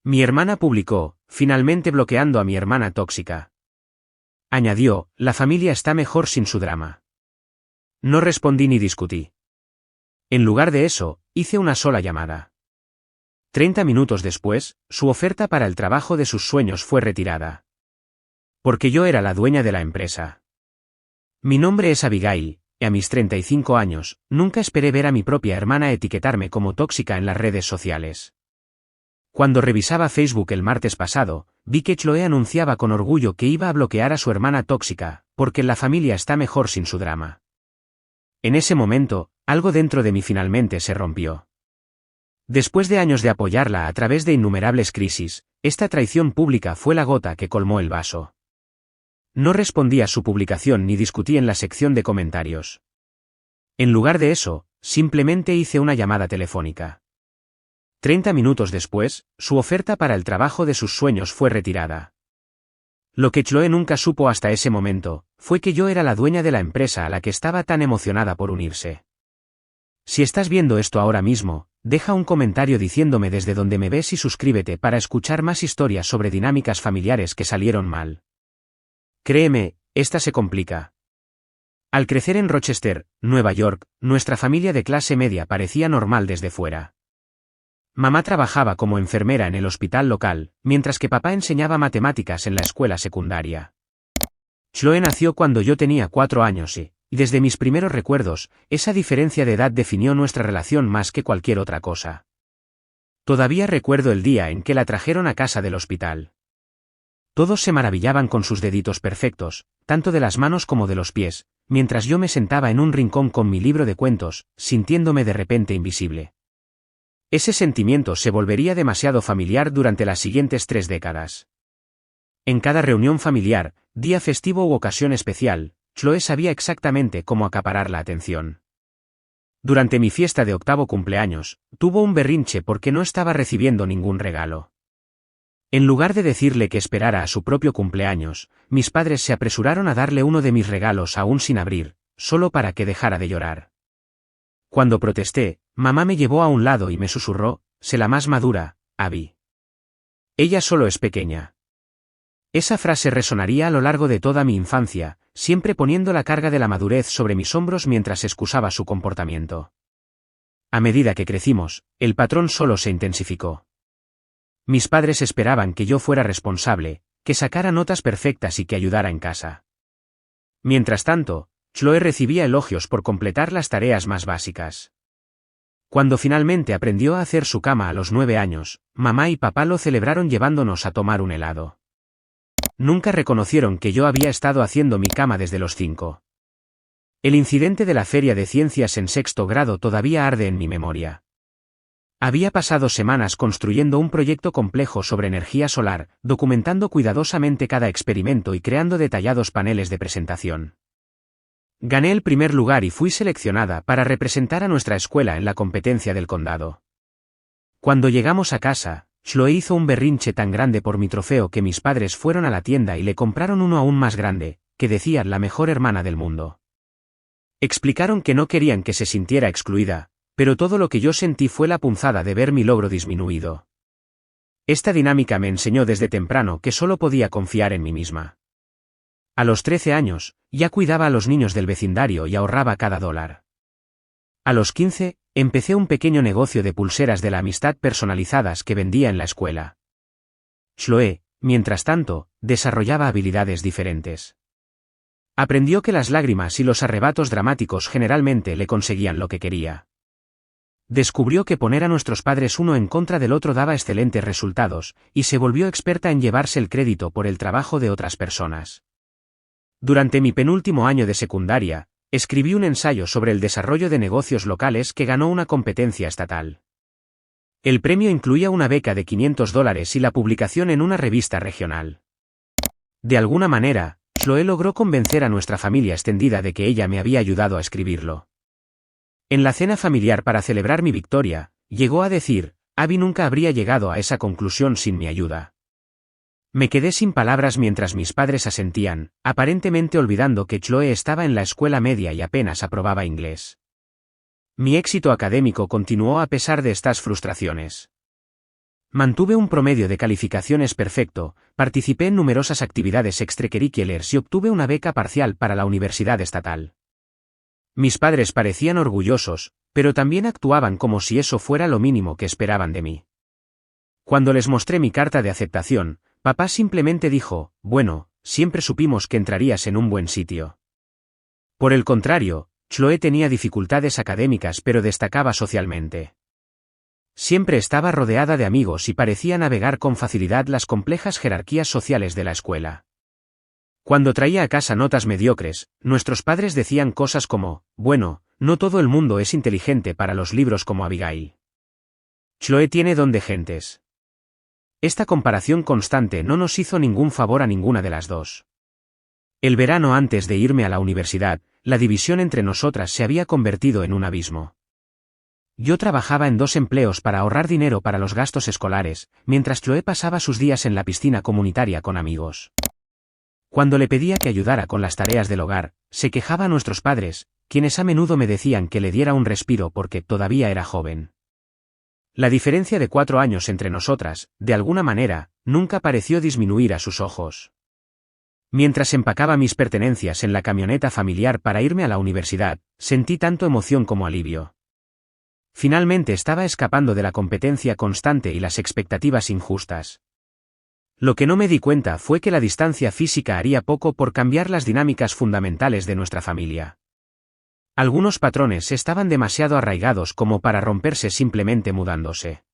Mi hermana publicó, finalmente bloqueando a mi hermana tóxica. Añadió, la familia está mejor sin su drama. No respondí ni discutí. En lugar de eso, hice una sola llamada. 30 minutos después, su oferta para el trabajo de sus sueños fue retirada. Porque yo era la dueña de la empresa. Mi nombre es Abigail, y a mis 35 años, nunca esperé ver a mi propia hermana etiquetarme como tóxica en las redes sociales. Cuando revisaba Facebook el martes pasado, vi que Chloe anunciaba con orgullo que iba a bloquear a su hermana tóxica, porque la familia está mejor sin su drama. En ese momento, algo dentro de mí finalmente se rompió. Después de años de apoyarla a través de innumerables crisis, esta traición pública fue la gota que colmó el vaso. No respondí a su publicación ni discutí en la sección de comentarios. En lugar de eso, simplemente hice una llamada telefónica. 30 minutos después, su oferta para el trabajo de sus sueños fue retirada. Lo que Chloe nunca supo hasta ese momento, fue que yo era la dueña de la empresa a la que estaba tan emocionada por unirse. Si estás viendo esto ahora mismo, deja un comentario diciéndome desde dónde me ves y suscríbete para escuchar más historias sobre dinámicas familiares que salieron mal. Créeme, esta se complica. Al crecer en Rochester, Nueva York, nuestra familia de clase media parecía normal desde fuera. Mamá trabajaba como enfermera en el hospital local, mientras que papá enseñaba matemáticas en la escuela secundaria. Chloe nació cuando yo tenía 4 años y desde mis primeros recuerdos, esa diferencia de edad definió nuestra relación más que cualquier otra cosa. Todavía recuerdo el día en que la trajeron a casa del hospital. Todos se maravillaban con sus deditos perfectos, tanto de las manos como de los pies, mientras yo me sentaba en un rincón con mi libro de cuentos, sintiéndome de repente invisible. Ese sentimiento se volvería demasiado familiar durante las siguientes 3 décadas. En cada reunión familiar, día festivo u ocasión especial, Chloe sabía exactamente cómo acaparar la atención. Durante mi fiesta de 8º cumpleaños, tuvo un berrinche porque no estaba recibiendo ningún regalo. En lugar de decirle que esperara a su propio cumpleaños, mis padres se apresuraron a darle uno de mis regalos aún sin abrir, solo para que dejara de llorar. Cuando protesté, mamá me llevó a un lado y me susurró, sé la más madura, Abby. Ella solo es pequeña. Esa frase resonaría a lo largo de toda mi infancia, siempre poniendo la carga de la madurez sobre mis hombros mientras excusaba su comportamiento. A medida que crecimos, el patrón solo se intensificó. Mis padres esperaban que yo fuera responsable, que sacara notas perfectas y que ayudara en casa. Mientras tanto, Chloe recibía elogios por completar las tareas más básicas. Cuando finalmente aprendió a hacer su cama a los 9 años, mamá y papá lo celebraron llevándonos a tomar un helado. Nunca reconocieron que yo había estado haciendo mi cama desde los 5. El incidente de la feria de ciencias en 6º grado todavía arde en mi memoria. Había pasado semanas construyendo un proyecto complejo sobre energía solar, documentando cuidadosamente cada experimento y creando detallados paneles de presentación. Gané el primer lugar y fui seleccionada para representar a nuestra escuela en la competencia del condado. Cuando llegamos a casa, Chloe hizo un berrinche tan grande por mi trofeo que mis padres fueron a la tienda y le compraron uno aún más grande, que decía la mejor hermana del mundo. Explicaron que no querían que se sintiera excluida, pero todo lo que yo sentí fue la punzada de ver mi logro disminuido. Esta dinámica me enseñó desde temprano que solo podía confiar en mí misma. A los 13 años, ya cuidaba a los niños del vecindario y ahorraba cada dólar. A los 15, empecé un pequeño negocio de pulseras de la amistad personalizadas que vendía en la escuela. Chloe, mientras tanto, desarrollaba habilidades diferentes. Aprendió que las lágrimas y los arrebatos dramáticos generalmente le conseguían lo que quería. Descubrió que poner a nuestros padres uno en contra del otro daba excelentes resultados, y se volvió experta en llevarse el crédito por el trabajo de otras personas. Durante mi penúltimo año de secundaria, escribí un ensayo sobre el desarrollo de negocios locales que ganó una competencia estatal. El premio incluía una beca de $500 y la publicación en una revista regional. De alguna manera, Chloe logró convencer a nuestra familia extendida de que ella me había ayudado a escribirlo. En la cena familiar para celebrar mi victoria, llegó a decir, Abby nunca habría llegado a esa conclusión sin mi ayuda. Me quedé sin palabras mientras mis padres asentían, aparentemente olvidando que Chloe estaba en la escuela media y apenas aprobaba inglés. Mi éxito académico continuó a pesar de estas frustraciones. Mantuve un promedio de calificaciones perfecto, participé en numerosas actividades extracurriculares y obtuve una beca parcial para la universidad estatal. Mis padres parecían orgullosos, pero también actuaban como si eso fuera lo mínimo que esperaban de mí. Cuando les mostré mi carta de aceptación, papá simplemente dijo, bueno, siempre supimos que entrarías en un buen sitio. Por el contrario, Chloe tenía dificultades académicas pero destacaba socialmente. Siempre estaba rodeada de amigos y parecía navegar con facilidad las complejas jerarquías sociales de la escuela. Cuando traía a casa notas mediocres, nuestros padres decían cosas como, bueno, no todo el mundo es inteligente para los libros como Abigail. Chloe tiene don de gentes. Esta comparación constante no nos hizo ningún favor a ninguna de las dos. El verano antes de irme a la universidad, la división entre nosotras se había convertido en un abismo. Yo trabajaba en 2 empleos para ahorrar dinero para los gastos escolares, mientras Chloe pasaba sus días en la piscina comunitaria con amigos. Cuando le pedía que ayudara con las tareas del hogar, se quejaba a nuestros padres, quienes a menudo me decían que le diera un respiro porque todavía era joven. La diferencia de 4 años entre nosotras, de alguna manera, nunca pareció disminuir a sus ojos. Mientras empacaba mis pertenencias en la camioneta familiar para irme a la universidad, sentí tanto emoción como alivio. Finalmente estaba escapando de la competencia constante y las expectativas injustas. Lo que no me di cuenta fue que la distancia física haría poco por cambiar las dinámicas fundamentales de nuestra familia. Algunos patrones estaban demasiado arraigados como para romperse simplemente mudándose.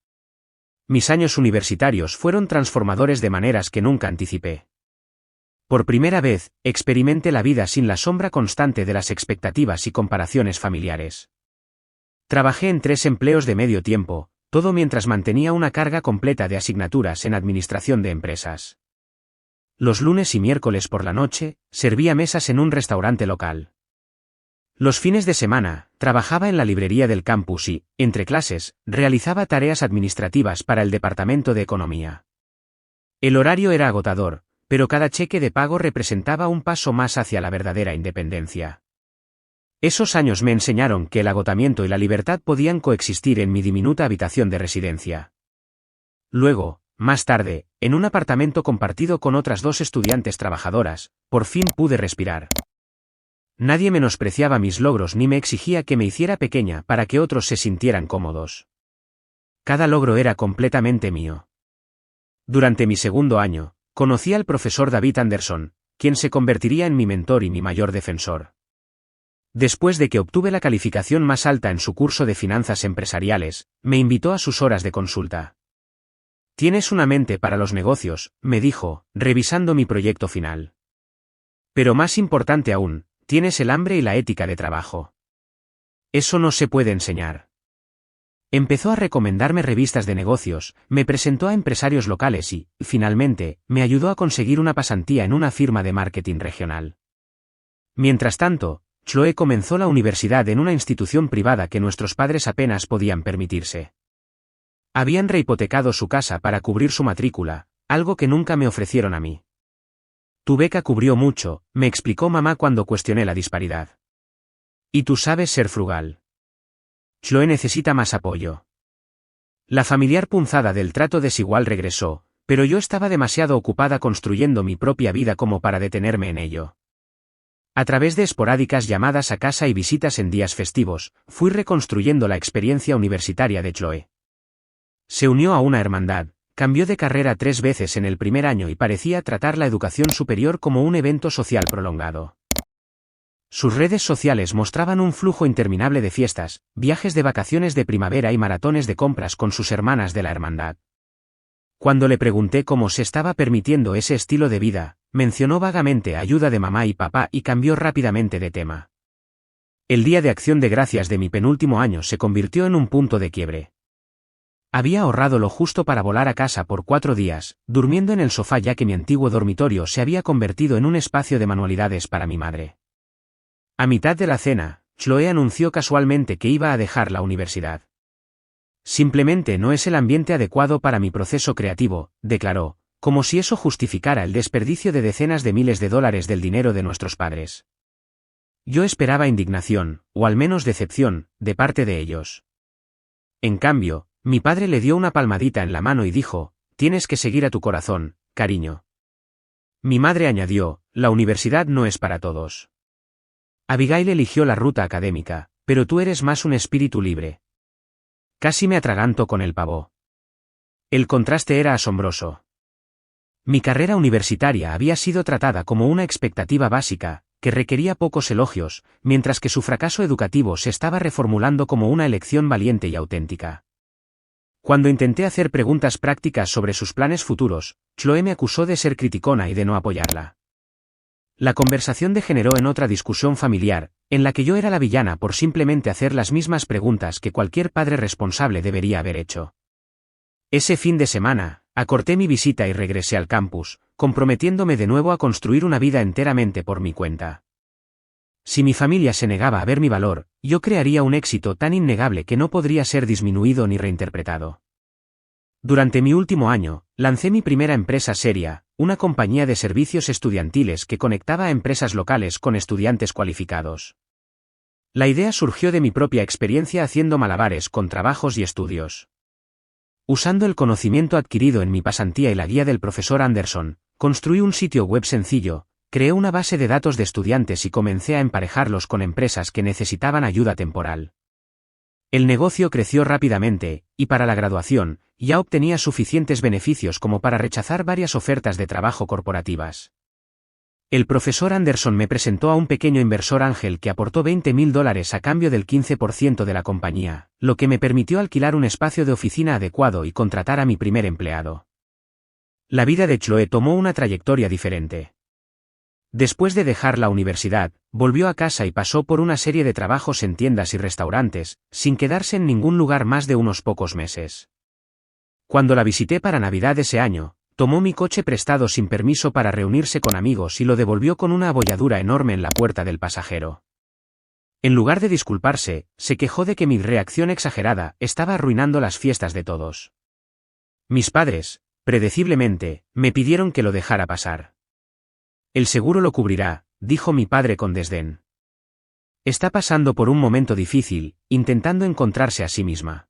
Mis años universitarios fueron transformadores de maneras que nunca anticipé. Por primera vez, experimenté la vida sin la sombra constante de las expectativas y comparaciones familiares. Trabajé en 3 empleos de medio tiempo, todo mientras mantenía una carga completa de asignaturas en administración de empresas. Los lunes y miércoles por la noche, servía mesas en un restaurante local. Los fines de semana, trabajaba en la librería del campus y, entre clases, realizaba tareas administrativas para el departamento de economía. El horario era agotador, pero cada cheque de pago representaba un paso más hacia la verdadera independencia. Esos años me enseñaron que el agotamiento y la libertad podían coexistir en mi diminuta habitación de residencia. Luego, más tarde, en un apartamento compartido con otras 2 estudiantes trabajadoras, por fin pude respirar. Nadie menospreciaba mis logros ni me exigía que me hiciera pequeña para que otros se sintieran cómodos. Cada logro era completamente mío. Durante mi segundo año, conocí al profesor David Anderson, quien se convertiría en mi mentor y mi mayor defensor. Después de que obtuve la calificación más alta en su curso de finanzas empresariales, me invitó a sus horas de consulta. Tienes una mente para los negocios, me dijo, revisando mi proyecto final. Pero más importante aún, tienes el hambre y la ética de trabajo. Eso no se puede enseñar. Empezó a recomendarme revistas de negocios, me presentó a empresarios locales y, finalmente, me ayudó a conseguir una pasantía en una firma de marketing regional. Mientras tanto, Chloe comenzó la universidad en una institución privada que nuestros padres apenas podían permitirse. Habían rehipotecado su casa para cubrir su matrícula, algo que nunca me ofrecieron a mí. Tu beca cubrió mucho, me explicó mamá cuando cuestioné la disparidad. Y tú sabes ser frugal. Chloe necesita más apoyo. La familiar punzada del trato desigual regresó, pero yo estaba demasiado ocupada construyendo mi propia vida como para detenerme en ello. A través de esporádicas llamadas a casa y visitas en días festivos, fui reconstruyendo la experiencia universitaria de Chloe. Se unió a una hermandad, cambió de carrera 3 veces en el primer año y parecía tratar la educación superior como un evento social prolongado. Sus redes sociales mostraban un flujo interminable de fiestas, viajes de vacaciones de primavera y maratones de compras con sus hermanas de la hermandad. Cuando le pregunté cómo se estaba permitiendo ese estilo de vida, mencionó vagamente ayuda de mamá y papá y cambió rápidamente de tema. El día de Acción de Gracias de mi penúltimo año se convirtió en un punto de quiebre. Había ahorrado lo justo para volar a casa por 4 días, durmiendo en el sofá ya que mi antiguo dormitorio se había convertido en un espacio de manualidades para mi madre. A mitad de la cena, Chloe anunció casualmente que iba a dejar la universidad. Simplemente no es el ambiente adecuado para mi proceso creativo, declaró, como si eso justificara el desperdicio de decenas de miles de dólares del dinero de nuestros padres. Yo esperaba indignación, o al menos decepción, de parte de ellos. En cambio, Mi padre le dio una palmadita en la mano y dijo, tienes que seguir a tu corazón, cariño. Mi madre añadió, la universidad no es para todos. Abigail eligió la ruta académica, pero tú eres más un espíritu libre. Casi me atraganto con el pavo. El contraste era asombroso. Mi carrera universitaria había sido tratada como una expectativa básica, que requería pocos elogios, mientras que su fracaso educativo se estaba reformulando como una elección valiente y auténtica. Cuando intenté hacer preguntas prácticas sobre sus planes futuros, Chloe me acusó de ser criticona y de no apoyarla. La conversación degeneró en otra discusión familiar, en la que yo era la villana por simplemente hacer las mismas preguntas que cualquier padre responsable debería haber hecho. Ese fin de semana, acorté mi visita y regresé al campus, comprometiéndome de nuevo a construir una vida enteramente por mi cuenta. Si mi familia se negaba a ver mi valor, yo crearía un éxito tan innegable que no podría ser disminuido ni reinterpretado. Durante mi último año, lancé mi primera empresa seria, una compañía de servicios estudiantiles que conectaba a empresas locales con estudiantes cualificados. La idea surgió de mi propia experiencia haciendo malabares con trabajos y estudios. Usando el conocimiento adquirido en mi pasantía y la guía del profesor Anderson, construí un sitio web sencillo, creé una base de datos de estudiantes y comencé a emparejarlos con empresas que necesitaban ayuda temporal. El negocio creció rápidamente, y para la graduación, ya obtenía suficientes beneficios como para rechazar varias ofertas de trabajo corporativas. El profesor Anderson me presentó a un pequeño inversor ángel que aportó $20,000 a cambio del 15% de la compañía, lo que me permitió alquilar un espacio de oficina adecuado y contratar a mi primer empleado. La vida de Chloe tomó una trayectoria diferente. Después de dejar la universidad, volvió a casa y pasó por una serie de trabajos en tiendas y restaurantes, sin quedarse en ningún lugar más de unos pocos meses. Cuando la visité para Navidad ese año, tomó mi coche prestado sin permiso para reunirse con amigos y lo devolvió con una abolladura enorme en la puerta del pasajero. En lugar de disculparse, se quejó de que mi reacción exagerada estaba arruinando las fiestas de todos. Mis padres, predeciblemente, me pidieron que lo dejara pasar. El seguro lo cubrirá, dijo mi padre con desdén. Está pasando por un momento difícil, intentando encontrarse a sí misma.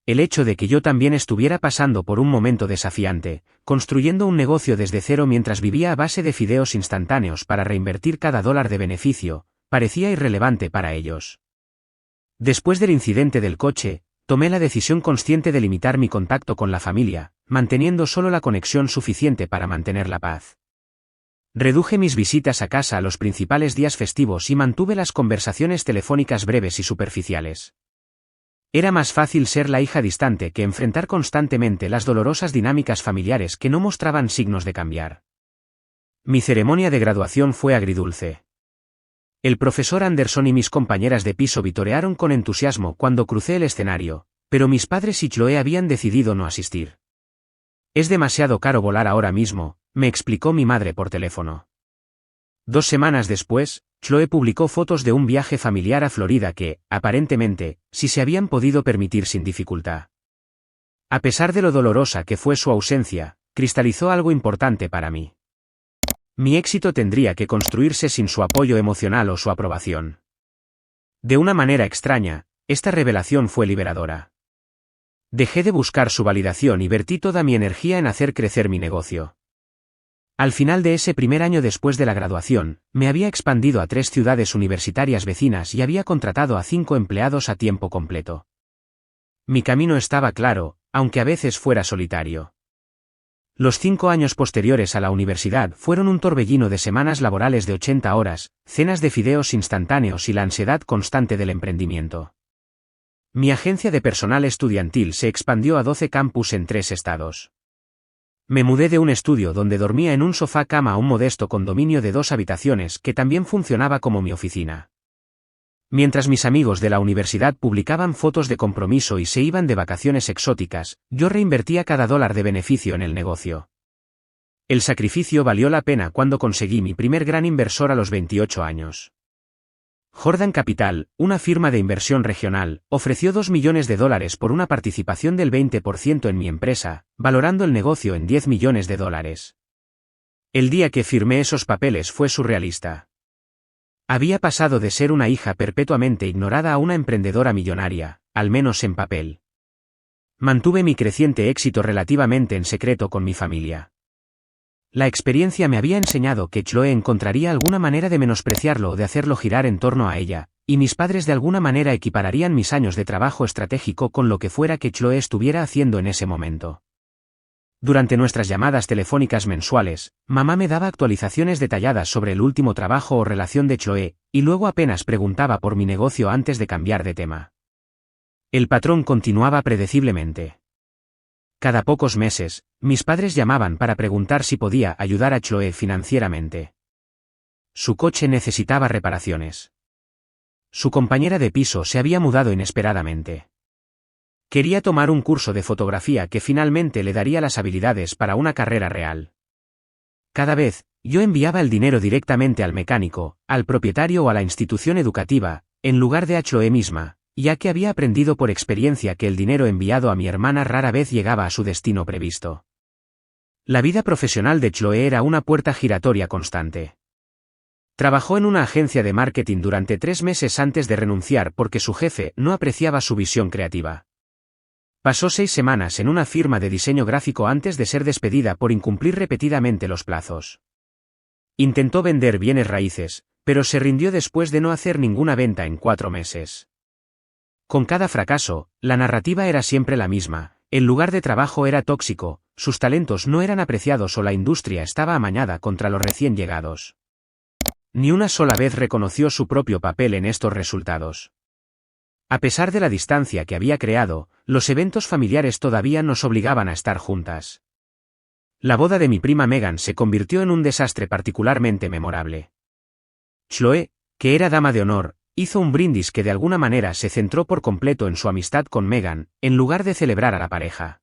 El hecho de que yo también estuviera pasando por un momento desafiante, construyendo un negocio desde cero mientras vivía a base de fideos instantáneos para reinvertir cada dólar de beneficio, parecía irrelevante para ellos. Después del incidente del coche, tomé la decisión consciente de limitar mi contacto con la familia, manteniendo solo la conexión suficiente para mantener la paz. Reduje mis visitas a casa a los principales días festivos y mantuve las conversaciones telefónicas breves y superficiales. Era más fácil ser la hija distante que enfrentar constantemente las dolorosas dinámicas familiares que no mostraban signos de cambiar. Mi ceremonia de graduación fue agridulce. El profesor Anderson y mis compañeras de piso vitorearon con entusiasmo cuando crucé el escenario, pero mis padres y Chloe habían decidido no asistir. Es demasiado caro volar ahora mismo, me explicó mi madre por teléfono. 2 semanas después, Chloe publicó fotos de un viaje familiar a Florida que, aparentemente, sí se habían podido permitir sin dificultad. A pesar de lo dolorosa que fue su ausencia, cristalizó algo importante para mí. Mi éxito tendría que construirse sin su apoyo emocional o su aprobación. De una manera extraña, esta revelación fue liberadora. Dejé de buscar su validación y vertí toda mi energía en hacer crecer mi negocio. Al final de ese primer año después de la graduación, me había expandido a 3 ciudades universitarias vecinas y había contratado a 5 empleados a tiempo completo. Mi camino estaba claro, aunque a veces fuera solitario. Los 5 años posteriores a la universidad fueron un torbellino de semanas laborales de 80 horas, cenas de fideos instantáneos y la ansiedad constante del emprendimiento. Mi agencia de personal estudiantil se expandió a 12 campus en 3 estados. Me mudé de un estudio donde dormía en un sofá-cama a un modesto condominio de 2 habitaciones que también funcionaba como mi oficina. Mientras mis amigos de la universidad publicaban fotos de compromiso y se iban de vacaciones exóticas, yo reinvertía cada dólar de beneficio en el negocio. El sacrificio valió la pena cuando conseguí mi primer gran inversor a los 28 años. Jordan Capital, una firma de inversión regional, ofreció $2 millones por una participación del 20% en mi empresa, valorando el negocio en $10 millones. El día que firmé esos papeles fue surrealista. Había pasado de ser una hija perpetuamente ignorada a una emprendedora millonaria, al menos en papel. Mantuve mi creciente éxito relativamente en secreto con mi familia. La experiencia me había enseñado que Chloe encontraría alguna manera de menospreciarlo o de hacerlo girar en torno a ella, y mis padres de alguna manera equipararían mis años de trabajo estratégico con lo que fuera que Chloe estuviera haciendo en ese momento. Durante nuestras llamadas telefónicas mensuales, mamá me daba actualizaciones detalladas sobre el último trabajo o relación de Chloe, y luego apenas preguntaba por mi negocio antes de cambiar de tema. El patrón continuaba predeciblemente. Cada pocos meses, mis padres llamaban para preguntar si podía ayudar a Chloe financieramente. Su coche necesitaba reparaciones. Su compañera de piso se había mudado inesperadamente. Quería tomar un curso de fotografía que finalmente le daría las habilidades para una carrera real. Cada vez, yo enviaba el dinero directamente al mecánico, al propietario o a la institución educativa, en lugar de a Chloe misma, ya que había aprendido por experiencia que el dinero enviado a mi hermana rara vez llegaba a su destino previsto. La vida profesional de Chloe era una puerta giratoria constante. Trabajó en una agencia de marketing durante 3 meses antes de renunciar porque su jefe no apreciaba su visión creativa. Pasó 6 semanas en una firma de diseño gráfico antes de ser despedida por incumplir repetidamente los plazos. Intentó vender bienes raíces, pero se rindió después de no hacer ninguna venta en 4 meses. Con cada fracaso, la narrativa era siempre la misma: el lugar de trabajo era tóxico, sus talentos no eran apreciados o la industria estaba amañada contra los recién llegados. Ni una sola vez reconoció su propio papel en estos resultados. A pesar de la distancia que había creado, los eventos familiares todavía nos obligaban a estar juntas. La boda de mi prima Megan se convirtió en un desastre particularmente memorable. Chloe, que era dama de honor, hizo un brindis que de alguna manera se centró por completo en su amistad con Megan, en lugar de celebrar a la pareja.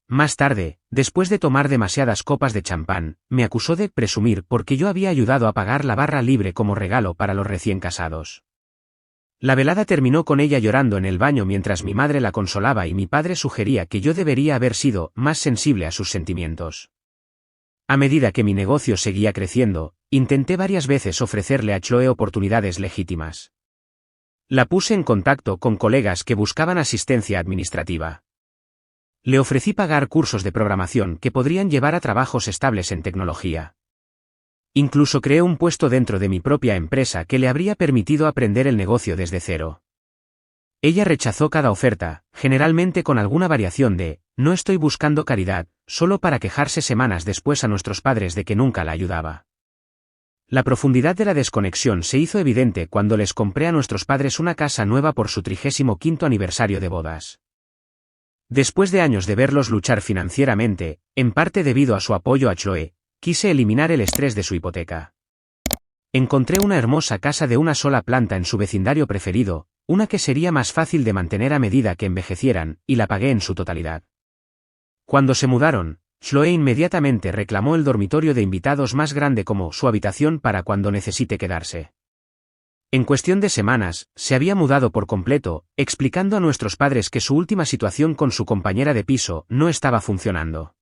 Más tarde, después de tomar demasiadas copas de champán, me acusó de presumir porque yo había ayudado a pagar la barra libre como regalo para los recién casados. La velada terminó con ella llorando en el baño mientras mi madre la consolaba y mi padre sugería que yo debería haber sido más sensible a sus sentimientos. A medida que mi negocio seguía creciendo, intenté varias veces ofrecerle a Chloe oportunidades legítimas. La puse en contacto con colegas que buscaban asistencia administrativa. Le ofrecí pagar cursos de programación que podrían llevar a trabajos estables en tecnología. Incluso creé un puesto dentro de mi propia empresa que le habría permitido aprender el negocio desde cero. Ella rechazó cada oferta, generalmente con alguna variación de: no estoy buscando caridad, solo para quejarse semanas después a nuestros padres de que nunca la ayudaba. La profundidad de la desconexión se hizo evidente cuando les compré a nuestros padres una casa nueva por su 35º aniversario de bodas. Después de años de verlos luchar financieramente, en parte debido a su apoyo a Chloe, quise eliminar el estrés de su hipoteca. Encontré una hermosa casa de una sola planta en su vecindario preferido, una que sería más fácil de mantener a medida que envejecieran, y la pagué en su totalidad. Cuando se mudaron, Chloe inmediatamente reclamó el dormitorio de invitados más grande como su habitación para cuando necesite quedarse. En cuestión de semanas, se había mudado por completo, explicando a nuestros padres que su última situación con su compañera de piso no estaba funcionando.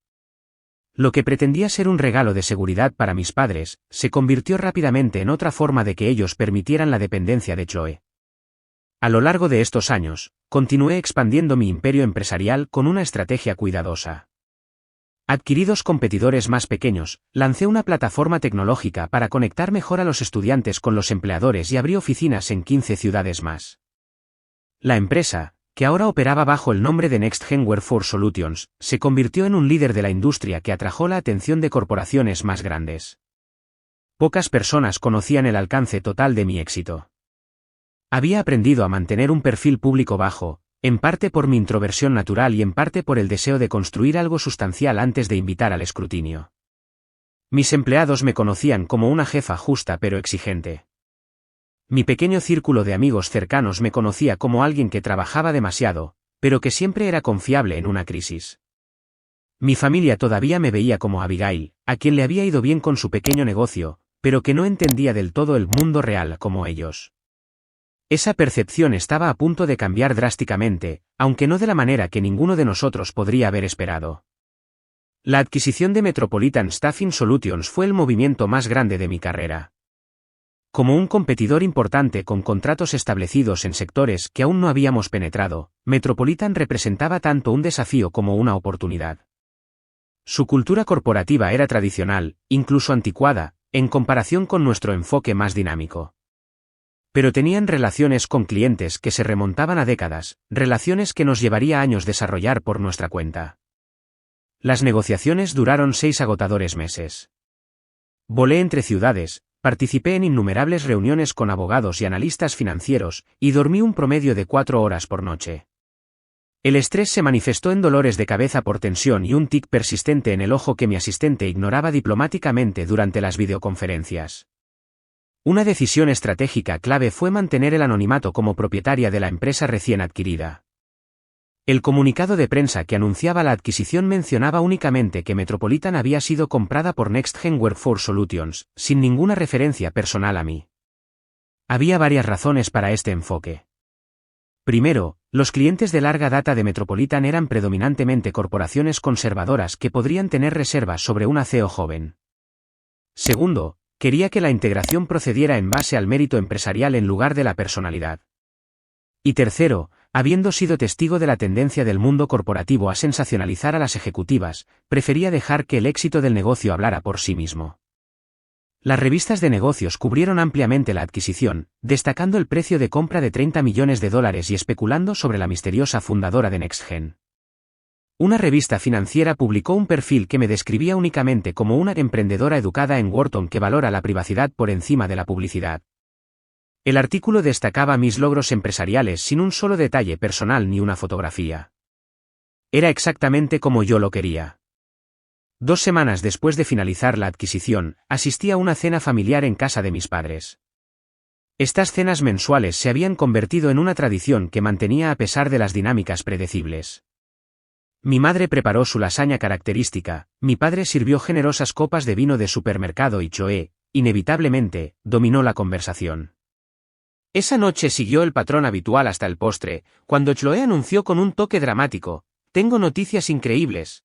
Lo que pretendía ser un regalo de seguridad para mis padres, se convirtió rápidamente en otra forma de que ellos permitieran la dependencia de Chloe. A lo largo de estos años, continué expandiendo mi imperio empresarial con una estrategia cuidadosa. Adquirí 2 competidores más pequeños, lancé una plataforma tecnológica para conectar mejor a los estudiantes con los empleadores y abrí oficinas en 15 ciudades más. La empresa, que ahora operaba bajo el nombre de Next Gen Workforce Solutions, se convirtió en un líder de la industria que atrajo la atención de corporaciones más grandes. Pocas personas conocían el alcance total de mi éxito. Había aprendido a mantener un perfil público bajo, en parte por mi introversión natural y en parte por el deseo de construir algo sustancial antes de invitar al escrutinio. Mis empleados me conocían como una jefa justa pero exigente. Mi pequeño círculo de amigos cercanos me conocía como alguien que trabajaba demasiado, pero que siempre era confiable en una crisis. Mi familia todavía me veía como Abigail, a quien le había ido bien con su pequeño negocio, pero que no entendía del todo el mundo real como ellos. Esa percepción estaba a punto de cambiar drásticamente, aunque no de la manera que ninguno de nosotros podría haber esperado. La adquisición de Metropolitan Staffing Solutions fue el movimiento más grande de mi carrera. Como un competidor importante con contratos establecidos en sectores que aún no habíamos penetrado, Metropolitan representaba tanto un desafío como una oportunidad. Su cultura corporativa era tradicional, incluso anticuada, en comparación con nuestro enfoque más dinámico. Pero tenían relaciones con clientes que se remontaban a décadas, relaciones que nos llevaría años desarrollar por nuestra cuenta. Las negociaciones duraron 6 agotadores meses. Volé entre ciudades, participé en innumerables reuniones con abogados y analistas financieros, y dormí un promedio de 4 horas por noche. El estrés se manifestó en dolores de cabeza por tensión y un tic persistente en el ojo que mi asistente ignoraba diplomáticamente durante las videoconferencias. Una decisión estratégica clave fue mantener el anonimato como propietaria de la empresa recién adquirida. El comunicado de prensa que anunciaba la adquisición mencionaba únicamente que Metropolitan había sido comprada por NextGen Workforce Solutions, sin ninguna referencia personal a mí. Había varias razones para este enfoque. Primero, los clientes de larga data de Metropolitan eran predominantemente corporaciones conservadoras que podrían tener reservas sobre una CEO joven. Segundo, quería que la integración procediera en base al mérito empresarial en lugar de la personalidad. Y tercero, habiendo sido testigo de la tendencia del mundo corporativo a sensacionalizar a las ejecutivas, prefería dejar que el éxito del negocio hablara por sí mismo. Las revistas de negocios cubrieron ampliamente la adquisición, destacando el precio de compra de $30 millones y especulando sobre la misteriosa fundadora de NextGen. Una revista financiera publicó un perfil que me describía únicamente como una emprendedora educada en Wharton que valora la privacidad por encima de la publicidad. El artículo destacaba mis logros empresariales sin un solo detalle personal ni una fotografía. Era exactamente como yo lo quería. 2 semanas después de finalizar la adquisición, asistí a una cena familiar en casa de mis padres. Estas cenas mensuales se habían convertido en una tradición que mantenía a pesar de las dinámicas predecibles. Mi madre preparó su lasaña característica, mi padre sirvió generosas copas de vino de supermercado y Chloe, inevitablemente, dominó la conversación. Esa noche siguió el patrón habitual hasta el postre, cuando Chloe anunció con un toque dramático: «Tengo noticias increíbles».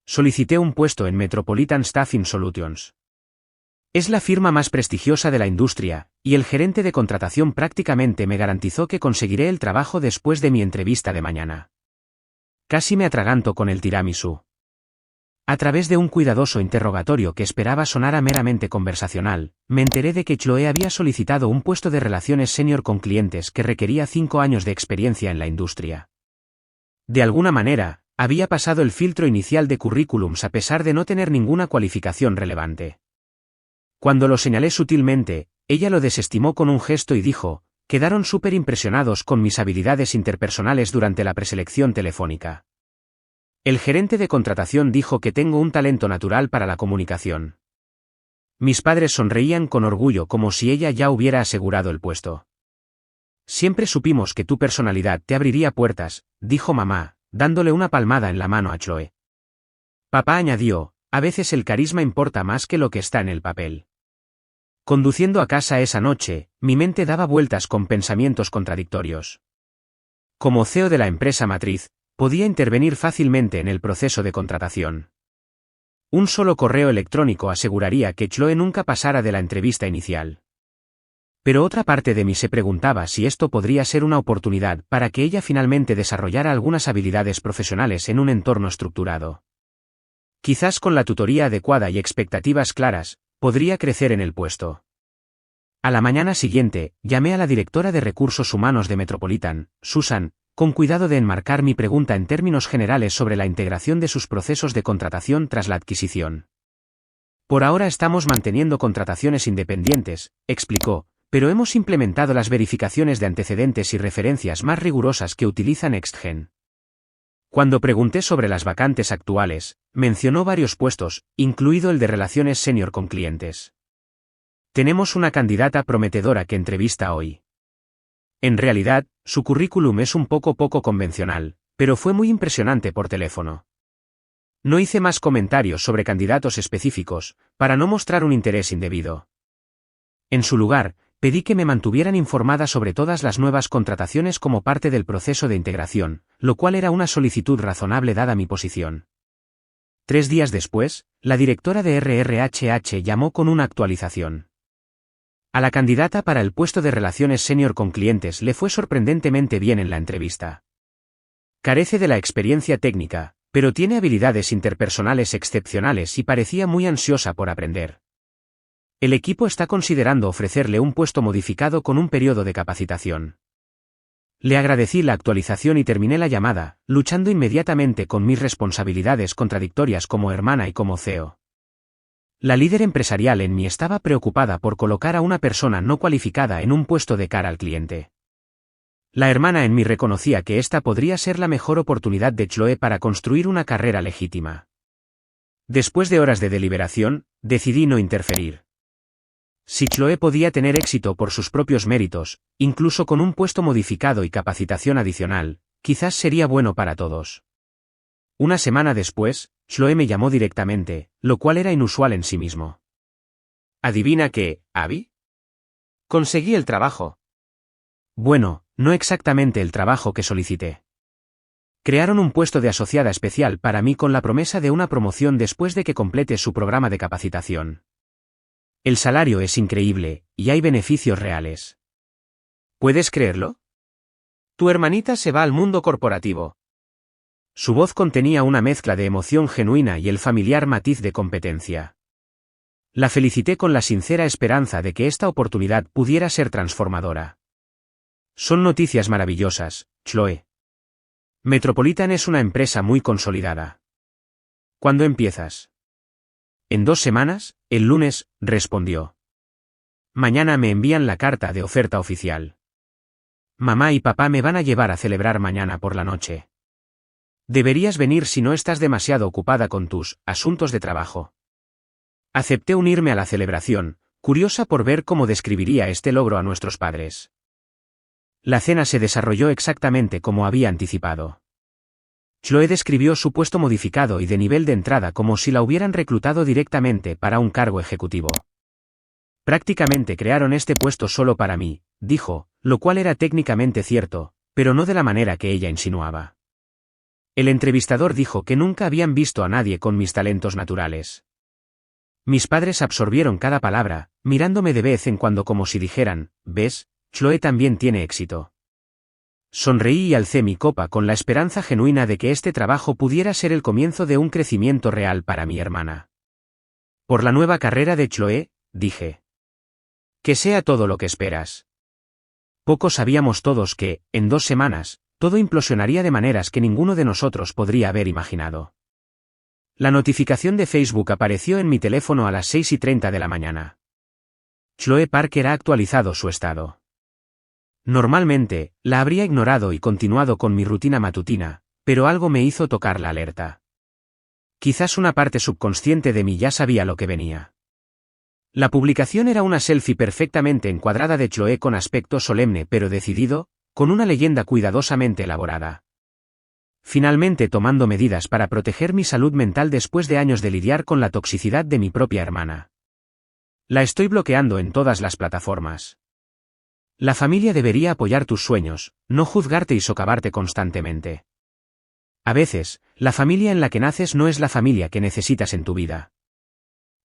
Solicité un puesto en Metropolitan Staffing Solutions. Es la firma más prestigiosa de la industria, y el gerente de contratación prácticamente me garantizó que conseguiré el trabajo después de mi entrevista de mañana. Casi me atraganto con el tiramisú. A través de un cuidadoso interrogatorio que esperaba sonara meramente conversacional, me enteré de que Chloe había solicitado un puesto de relaciones senior con clientes que requería 5 años de experiencia en la industria. De alguna manera, había pasado el filtro inicial de currículums a pesar de no tener ninguna cualificación relevante. Cuando lo señalé sutilmente, ella lo desestimó con un gesto y dijo: «Quedaron súper impresionados con mis habilidades interpersonales durante la preselección telefónica». El gerente de contratación dijo que tengo un talento natural para la comunicación. Mis padres sonreían con orgullo como si ella ya hubiera asegurado el puesto. «Siempre supimos que tu personalidad te abriría puertas», dijo mamá, dándole una palmada en la mano a Chloe. Papá añadió: «A veces el carisma importa más que lo que está en el papel». Conduciendo a casa esa noche, mi mente daba vueltas con pensamientos contradictorios. Como CEO de la empresa matriz, podía intervenir fácilmente en el proceso de contratación. Un solo correo electrónico aseguraría que Chloe nunca pasara de la entrevista inicial. Pero otra parte de mí se preguntaba si esto podría ser una oportunidad para que ella finalmente desarrollara algunas habilidades profesionales en un entorno estructurado. Quizás con la tutoría adecuada y expectativas claras, podría crecer en el puesto. A la mañana siguiente, llamé a la directora de Recursos Humanos de Metropolitan, Susan, con cuidado de enmarcar mi pregunta en términos generales sobre la integración de sus procesos de contratación tras la adquisición. Por ahora estamos manteniendo contrataciones independientes, explicó, pero hemos implementado las verificaciones de antecedentes y referencias más rigurosas que utiliza NextGen. Cuando pregunté sobre las vacantes actuales, mencionó varios puestos, incluido el de relaciones senior con clientes. Tenemos una candidata prometedora que entrevista hoy. En realidad, su currículum es un poco convencional, pero fue muy impresionante por teléfono. No hice más comentarios sobre candidatos específicos, para no mostrar un interés indebido. En su lugar, pedí que me mantuvieran informada sobre todas las nuevas contrataciones como parte del proceso de integración, lo cual era una solicitud razonable dada mi posición. 3 días después, la directora de RRHH llamó con una actualización. A la candidata para el puesto de Relaciones Senior con clientes le fue sorprendentemente bien en la entrevista. Carece de la experiencia técnica, pero tiene habilidades interpersonales excepcionales y parecía muy ansiosa por aprender. El equipo está considerando ofrecerle un puesto modificado con un periodo de capacitación. Le agradecí la actualización y terminé la llamada, luchando inmediatamente con mis responsabilidades contradictorias como hermana y como CEO. La líder empresarial en mí estaba preocupada por colocar a una persona no cualificada en un puesto de cara al cliente. La hermana en mí reconocía que esta podría ser la mejor oportunidad de Chloe para construir una carrera legítima. Después de horas de deliberación, decidí no interferir. Si Chloe podía tener éxito por sus propios méritos, incluso con un puesto modificado y capacitación adicional, quizás sería bueno para todos. Una semana después, Chloe me llamó directamente, lo cual era inusual en sí mismo. ¿Adivina qué, Abby? Conseguí el trabajo. Bueno, no exactamente el trabajo que solicité. Crearon un puesto de asociada especial para mí con la promesa de una promoción después de que complete su programa de capacitación. El salario es increíble, y hay beneficios reales. ¿Puedes creerlo? Tu hermanita se va al mundo corporativo. Su voz contenía una mezcla de emoción genuina y el familiar matiz de competencia. La felicité con la sincera esperanza de que esta oportunidad pudiera ser transformadora. Son noticias maravillosas, Chloe. Metropolitan es una empresa muy consolidada. ¿Cuándo empiezas? En 2 semanas, el lunes, respondió. Mañana me envían la carta de oferta oficial. Mamá y papá me van a llevar a celebrar mañana por la noche. Deberías venir si no estás demasiado ocupada con tus asuntos de trabajo. Acepté unirme a la celebración, curiosa por ver cómo describiría este logro a nuestros padres. La cena se desarrolló exactamente como había anticipado. Chloe describió su puesto modificado y de nivel de entrada como si la hubieran reclutado directamente para un cargo ejecutivo. Prácticamente crearon este puesto solo para mí, dijo, lo cual era técnicamente cierto, pero no de la manera que ella insinuaba. El entrevistador dijo que nunca habían visto a nadie con mis talentos naturales. Mis padres absorbieron cada palabra, mirándome de vez en cuando como si dijeran, ¿ves? Chloe también tiene éxito. Sonreí y alcé mi copa con la esperanza genuina de que este trabajo pudiera ser el comienzo de un crecimiento real para mi hermana. Por la nueva carrera de Chloe, dije. Que sea todo lo que esperas. Poco sabíamos todos que, en 2 semanas, todo implosionaría de maneras que ninguno de nosotros podría haber imaginado. La notificación de Facebook apareció en mi teléfono a las 6:30 de la mañana. Chloe Parker ha actualizado su estado. Normalmente, la habría ignorado y continuado con mi rutina matutina, pero algo me hizo tocar la alerta. Quizás una parte subconsciente de mí ya sabía lo que venía. La publicación era una selfie perfectamente encuadrada de Chloe con aspecto solemne pero decidido, con una leyenda cuidadosamente elaborada. Finalmente tomando medidas para proteger mi salud mental después de años de lidiar con la toxicidad de mi propia hermana. La estoy bloqueando en todas las plataformas. La familia debería apoyar tus sueños, no juzgarte y socavarte constantemente. A veces, la familia en la que naces no es la familia que necesitas en tu vida.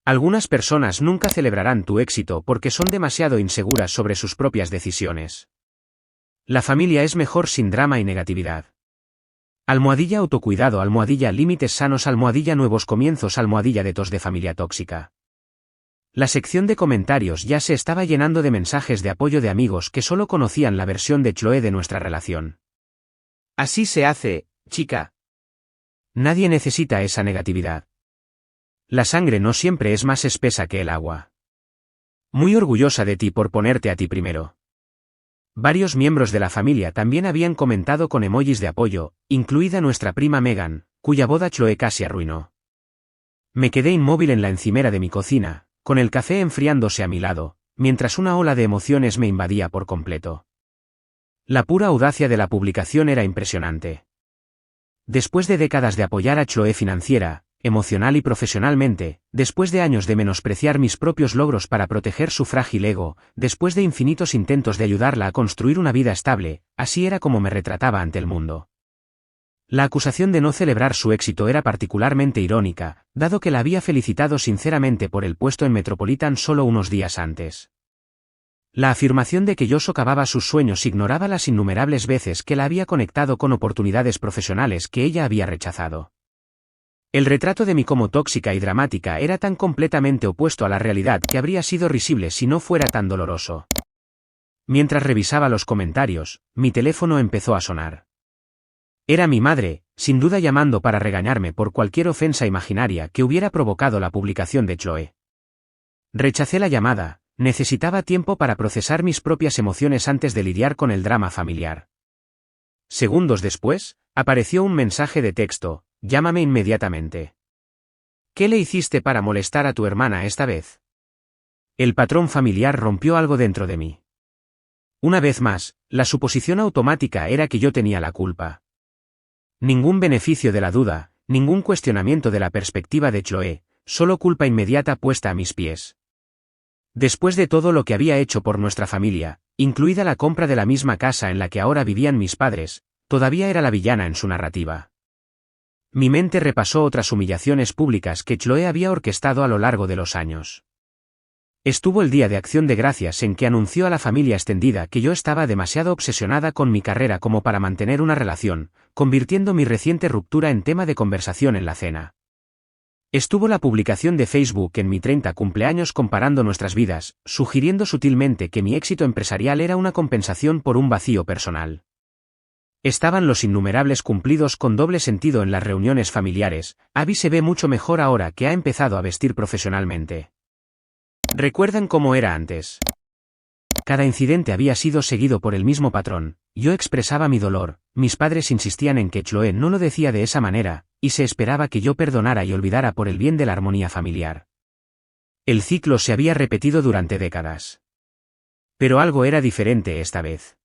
Algunas personas nunca celebrarán tu éxito porque son demasiado inseguras sobre sus propias decisiones. La familia es mejor sin drama y negatividad. Almohadilla autocuidado, almohadilla límites sanos, almohadilla nuevos comienzos, almohadilla de tos de familia tóxica. La sección de comentarios ya se estaba llenando de mensajes de apoyo de amigos que solo conocían la versión de Chloe de nuestra relación. Así se hace, chica. Nadie necesita esa negatividad. La sangre no siempre es más espesa que el agua. Muy orgullosa de ti por ponerte a ti primero. Varios miembros de la familia también habían comentado con emojis de apoyo, incluida nuestra prima Megan, cuya boda Chloe casi arruinó. Me quedé inmóvil en la encimera de mi cocina, con el café enfriándose a mi lado, mientras una ola de emociones me invadía por completo. La pura audacia de la publicación era impresionante. Después de décadas de apoyar a Chloe financiera, emocional y profesionalmente, después de años de menospreciar mis propios logros para proteger su frágil ego, después de infinitos intentos de ayudarla a construir una vida estable, así era como me retrataba ante el mundo. La acusación de no celebrar su éxito era particularmente irónica, dado que la había felicitado sinceramente por el puesto en Metropolitan solo unos días antes. La afirmación de que yo socavaba sus sueños ignoraba las innumerables veces que la había conectado con oportunidades profesionales que ella había rechazado. El retrato de mí como tóxica y dramática era tan completamente opuesto a la realidad que habría sido risible si no fuera tan doloroso. Mientras revisaba los comentarios, mi teléfono empezó a sonar. Era mi madre, sin duda llamando para regañarme por cualquier ofensa imaginaria que hubiera provocado la publicación de Chloe. Rechacé la llamada, necesitaba tiempo para procesar mis propias emociones antes de lidiar con el drama familiar. Segundos después, apareció un mensaje de texto: llámame inmediatamente. ¿Qué le hiciste para molestar a tu hermana esta vez? El patrón familiar rompió algo dentro de mí. Una vez más, la suposición automática era que yo tenía la culpa. Ningún beneficio de la duda, ningún cuestionamiento de la perspectiva de Chloe, solo culpa inmediata puesta a mis pies. Después de todo lo que había hecho por nuestra familia, incluida la compra de la misma casa en la que ahora vivían mis padres, todavía era la villana en su narrativa. Mi mente repasó otras humillaciones públicas que Chloe había orquestado a lo largo de los años. Estuvo el Día de Acción de Gracias en que anunció a la familia extendida que yo estaba demasiado obsesionada con mi carrera como para mantener una relación, convirtiendo mi reciente ruptura en tema de conversación en la cena. Estuvo la publicación de Facebook en mi 30 cumpleaños comparando nuestras vidas, sugiriendo sutilmente que mi éxito empresarial era una compensación por un vacío personal. Estaban los innumerables cumplidos con doble sentido en las reuniones familiares: Abby se ve mucho mejor ahora que ha empezado a vestir profesionalmente. ¿Recuerdan cómo era antes? Cada incidente había sido seguido por el mismo patrón: yo expresaba mi dolor, mis padres insistían en que Chloe no lo decía de esa manera, y se esperaba que yo perdonara y olvidara por el bien de la armonía familiar. El ciclo se había repetido durante décadas. Pero algo era diferente esta vez.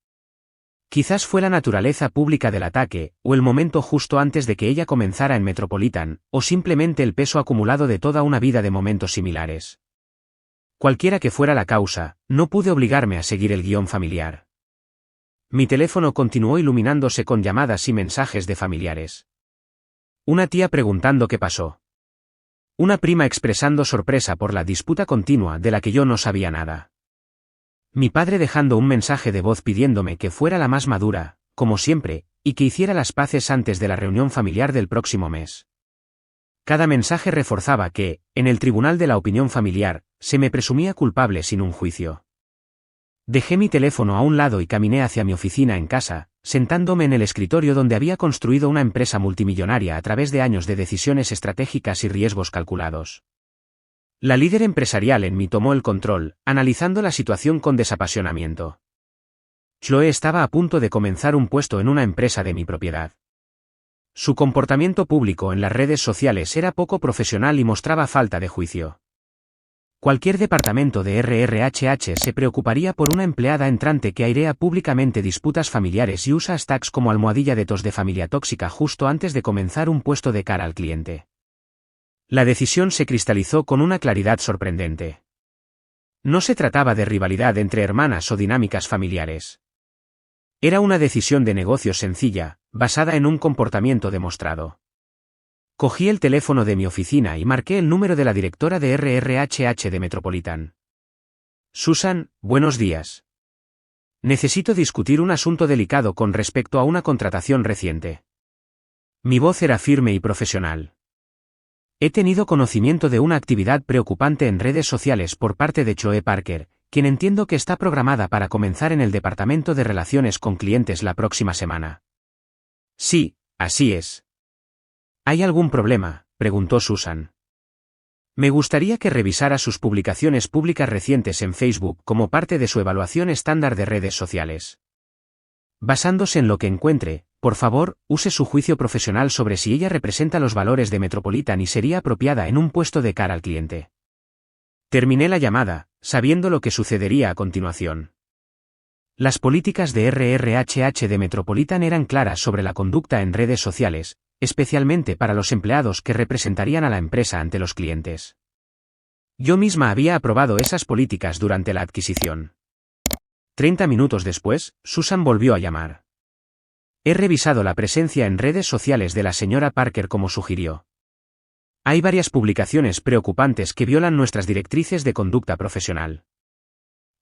Quizás fue la naturaleza pública del ataque, o el momento justo antes de que ella comenzara en Metropolitan, o simplemente el peso acumulado de toda una vida de momentos similares. Cualquiera que fuera la causa, no pude obligarme a seguir el guión familiar. Mi teléfono continuó iluminándose con llamadas y mensajes de familiares. Una tía preguntando qué pasó. Una prima expresando sorpresa por la disputa continua de la que yo no sabía nada. Mi padre dejando un mensaje de voz pidiéndome que fuera la más madura, como siempre, y que hiciera las paces antes de la reunión familiar del próximo mes. Cada mensaje reforzaba que, en el tribunal de la opinión familiar, se me presumía culpable sin un juicio. Dejé mi teléfono a un lado y caminé hacia mi oficina en casa, sentándome en el escritorio donde había construido una empresa multimillonaria a través de años de decisiones estratégicas y riesgos calculados. La líder empresarial en mí tomó el control, analizando la situación con desapasionamiento. Chloe estaba a punto de comenzar un puesto en una empresa de mi propiedad. Su comportamiento público en las redes sociales era poco profesional y mostraba falta de juicio. Cualquier departamento de RRHH se preocuparía por una empleada entrante que airea públicamente disputas familiares y usa hashtags como almohadilla de tos de familia tóxica justo antes de comenzar un puesto de cara al cliente. La decisión se cristalizó con una claridad sorprendente. No se trataba de rivalidad entre hermanas o dinámicas familiares. Era una decisión de negocio sencilla, basada en un comportamiento demostrado. Cogí el teléfono de mi oficina y marqué el número de la directora de RRHH de Metropolitan. Susan, buenos días. Necesito discutir un asunto delicado con respecto a una contratación reciente. Mi voz era firme y profesional. He tenido conocimiento de una actividad preocupante en redes sociales por parte de Chloe Parker, quien entiendo que está programada para comenzar en el Departamento de Relaciones con Clientes la próxima semana. Sí, así es. ¿Hay algún problema?, preguntó Susan. Me gustaría que revisara sus publicaciones públicas recientes en Facebook como parte de su evaluación estándar de redes sociales. Basándose en lo que encuentre, por favor, use su juicio profesional sobre si ella representa los valores de Metropolitan y sería apropiada en un puesto de cara al cliente. Terminé la llamada, sabiendo lo que sucedería a continuación. Las políticas de RRHH de Metropolitan eran claras sobre la conducta en redes sociales, especialmente para los empleados que representarían a la empresa ante los clientes. Yo misma había aprobado esas políticas durante la adquisición. 30 minutos después, Susan volvió a llamar. He revisado la presencia en redes sociales de la señora Parker como sugirió. Hay varias publicaciones preocupantes que violan nuestras directrices de conducta profesional.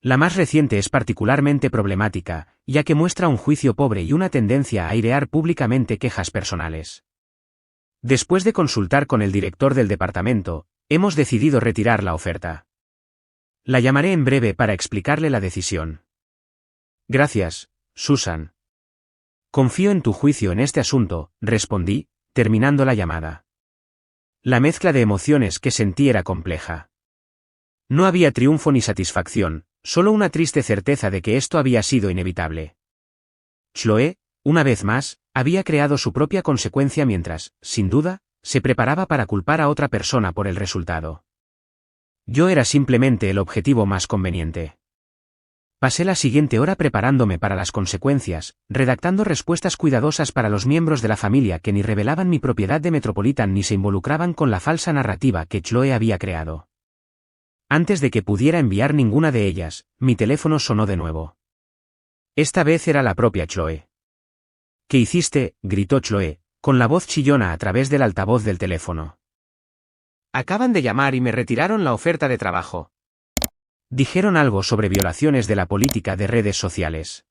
La más reciente es particularmente problemática, ya que muestra un juicio pobre y una tendencia a airear públicamente quejas personales. Después de consultar con el director del departamento, hemos decidido retirar la oferta. La llamaré en breve para explicarle la decisión. Gracias, Susan. Confío en tu juicio en este asunto, respondí, terminando la llamada. La mezcla de emociones que sentí era compleja. No había triunfo ni satisfacción, solo una triste certeza de que esto había sido inevitable. Chloe, una vez más, había creado su propia consecuencia mientras, sin duda, se preparaba para culpar a otra persona por el resultado. Yo era simplemente el objetivo más conveniente. Pasé la siguiente hora preparándome para las consecuencias, redactando respuestas cuidadosas para los miembros de la familia que ni revelaban mi propiedad de Metropolitan ni se involucraban con la falsa narrativa que Chloe había creado. Antes de que pudiera enviar ninguna de ellas, mi teléfono sonó de nuevo. Esta vez era la propia Chloe. ¿Qué hiciste?, gritó Chloe, con la voz chillona a través del altavoz del teléfono. Acaban de llamar y me retiraron la oferta de trabajo. Dijeron algo sobre violaciones de la política de redes sociales.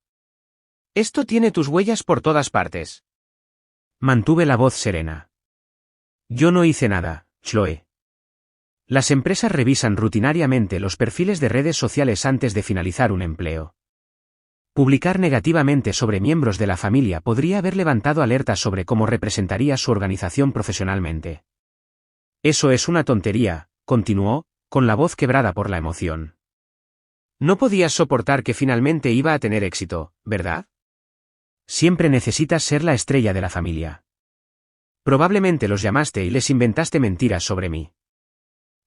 Esto tiene tus huellas por todas partes. Mantuve la voz serena. Yo no hice nada, Chloe. Las empresas revisan rutinariamente los perfiles de redes sociales antes de finalizar un empleo. Publicar negativamente sobre miembros de la familia podría haber levantado alertas sobre cómo representaría su organización profesionalmente. Eso es una tontería, continuó, con la voz quebrada por la emoción. No podías soportar que finalmente iba a tener éxito, ¿verdad? Siempre necesitas ser la estrella de la familia. Probablemente los llamaste y les inventaste mentiras sobre mí.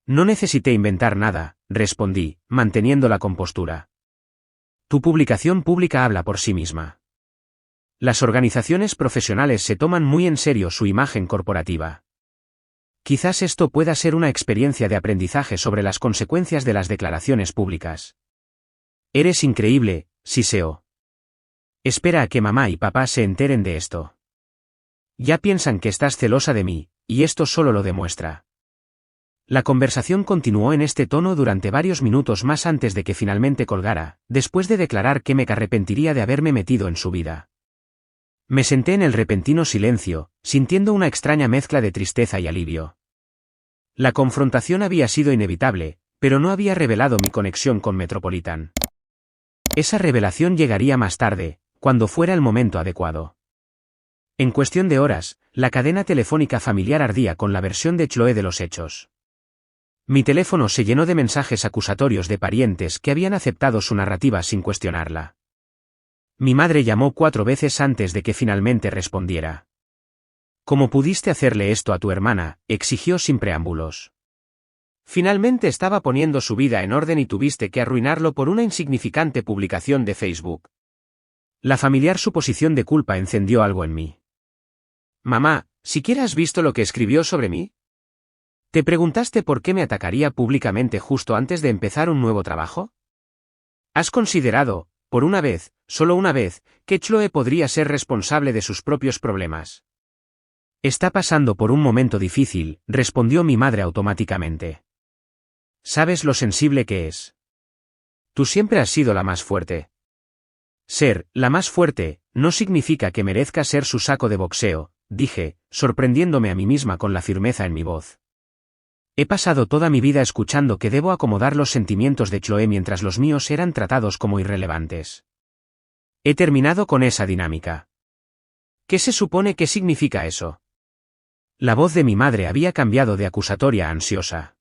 No necesité inventar nada, respondí, manteniendo la compostura. Tu publicación pública habla por sí misma. Las organizaciones profesionales se toman muy en serio su imagen corporativa. Quizás esto pueda ser una experiencia de aprendizaje sobre las consecuencias de las declaraciones públicas. Eres increíble, Siseo. Espera a que mamá y papá se enteren de esto. Ya piensan que estás celosa de mí, y esto solo lo demuestra. La conversación continuó en este tono durante varios minutos más antes de que finalmente colgara, después de declarar que me arrepentiría de haberme metido en su vida. Me senté en el repentino silencio, sintiendo una extraña mezcla de tristeza y alivio. La confrontación había sido inevitable, pero no había revelado mi conexión con Metropolitan. Esa revelación llegaría más tarde, cuando fuera el momento adecuado. En cuestión de horas, la cadena telefónica familiar ardía con la versión de Chloe de los hechos. Mi teléfono se llenó de mensajes acusatorios de parientes que habían aceptado su narrativa sin cuestionarla. Mi madre llamó 4 veces antes de que finalmente respondiera. ¿Cómo pudiste hacerle esto a tu hermana?, exigió sin preámbulos. Finalmente estaba poniendo su vida en orden y tuviste que arruinarlo por una insignificante publicación de Facebook. La familiar suposición de culpa encendió algo en mí. Mamá, ¿siquiera has visto lo que escribió sobre mí? ¿Te preguntaste por qué me atacaría públicamente justo antes de empezar un nuevo trabajo? ¿Has considerado, por una vez, solo una vez, que Chloe podría ser responsable de sus propios problemas? Está pasando por un momento difícil, respondió mi madre automáticamente. ¿Sabes lo sensible que es? Tú siempre has sido la más fuerte. Ser la más fuerte no significa que merezca ser su saco de boxeo, dije, sorprendiéndome a mí misma con la firmeza en mi voz. He pasado toda mi vida escuchando que debo acomodar los sentimientos de Chloe mientras los míos eran tratados como irrelevantes. He terminado con esa dinámica. ¿Qué se supone que significa eso? La voz de mi madre había cambiado de acusatoria a ansiosa.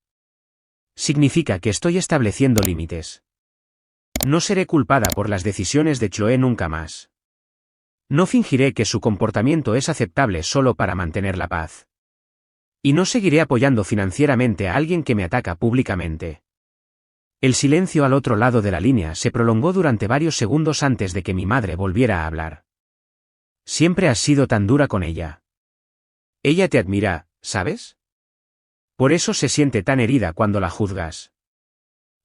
Significa que estoy estableciendo límites. No seré culpada por las decisiones de Chloe nunca más. No fingiré que su comportamiento es aceptable solo para mantener la paz. Y no seguiré apoyando financieramente a alguien que me ataca públicamente. El silencio al otro lado de la línea se prolongó durante varios segundos antes de que mi madre volviera a hablar. Siempre has sido tan dura con ella. Ella te admira, ¿sabes? Por eso se siente tan herida cuando la juzgas.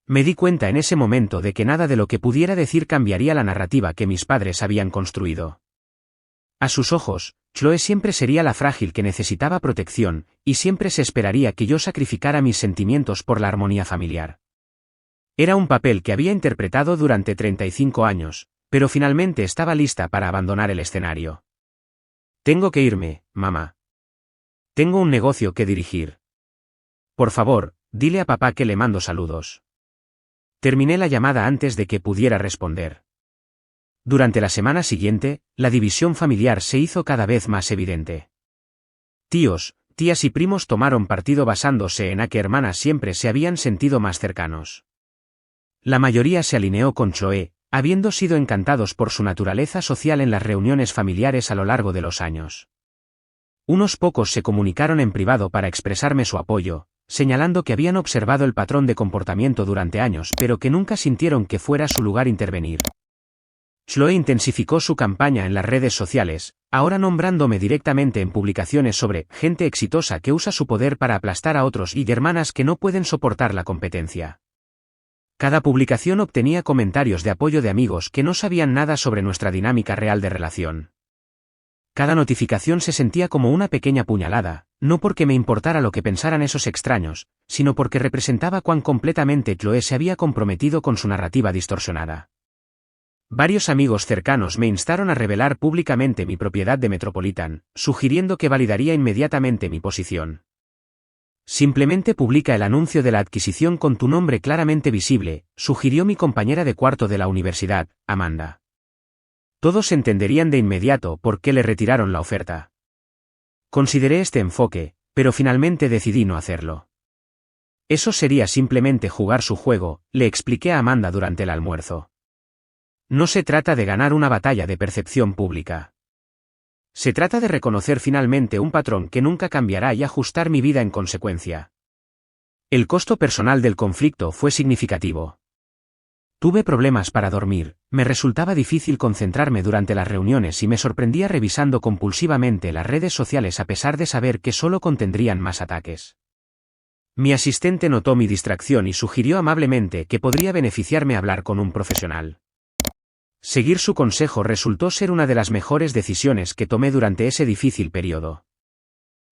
Me di cuenta en ese momento de que nada de lo que pudiera decir cambiaría la narrativa que mis padres habían construido. A sus ojos, Chloe siempre sería la frágil que necesitaba protección, y siempre se esperaría que yo sacrificara mis sentimientos por la armonía familiar. Era un papel que había interpretado durante 35 años, pero finalmente estaba lista para abandonar el escenario. Tengo que irme, mamá. Tengo un negocio que dirigir. Por favor, dile a papá que le mando saludos. Terminé la llamada antes de que pudiera responder. Durante la semana siguiente, la división familiar se hizo cada vez más evidente. Tíos, tías y primos tomaron partido basándose en a que hermanas siempre se habían sentido más cercanos. La mayoría se alineó con Chloe, habiendo sido encantados por su naturaleza social en las reuniones familiares a lo largo de los años. Unos pocos se comunicaron en privado para expresarme su apoyo, señalando que habían observado el patrón de comportamiento durante años pero que nunca sintieron que fuera su lugar intervenir. Chloe intensificó su campaña en las redes sociales, ahora nombrándome directamente en publicaciones sobre gente exitosa que usa su poder para aplastar a otros y hermanas que no pueden soportar la competencia. Cada publicación obtenía comentarios de apoyo de amigos que no sabían nada sobre nuestra dinámica real de relación. Cada notificación se sentía como una pequeña puñalada, no porque me importara lo que pensaran esos extraños, sino porque representaba cuán completamente Chloe se había comprometido con su narrativa distorsionada. Varios amigos cercanos me instaron a revelar públicamente mi propiedad de Metropolitan, sugiriendo que validaría inmediatamente mi posición. Simplemente publica el anuncio de la adquisición con tu nombre claramente visible, sugirió mi compañera de cuarto de la universidad, Amanda. Todos entenderían de inmediato por qué le retiraron la oferta. Consideré este enfoque, pero finalmente decidí no hacerlo. Eso sería simplemente jugar su juego, le expliqué a Amanda durante el almuerzo. No se trata de ganar una batalla de percepción pública. Se trata de reconocer finalmente un patrón que nunca cambiará y ajustar mi vida en consecuencia. El costo personal del conflicto fue significativo. Tuve problemas para dormir, me resultaba difícil concentrarme durante las reuniones y me sorprendía revisando compulsivamente las redes sociales a pesar de saber que solo contendrían más ataques. Mi asistente notó mi distracción y sugirió amablemente que podría beneficiarme hablar con un profesional. Seguir su consejo resultó ser una de las mejores decisiones que tomé durante ese difícil periodo.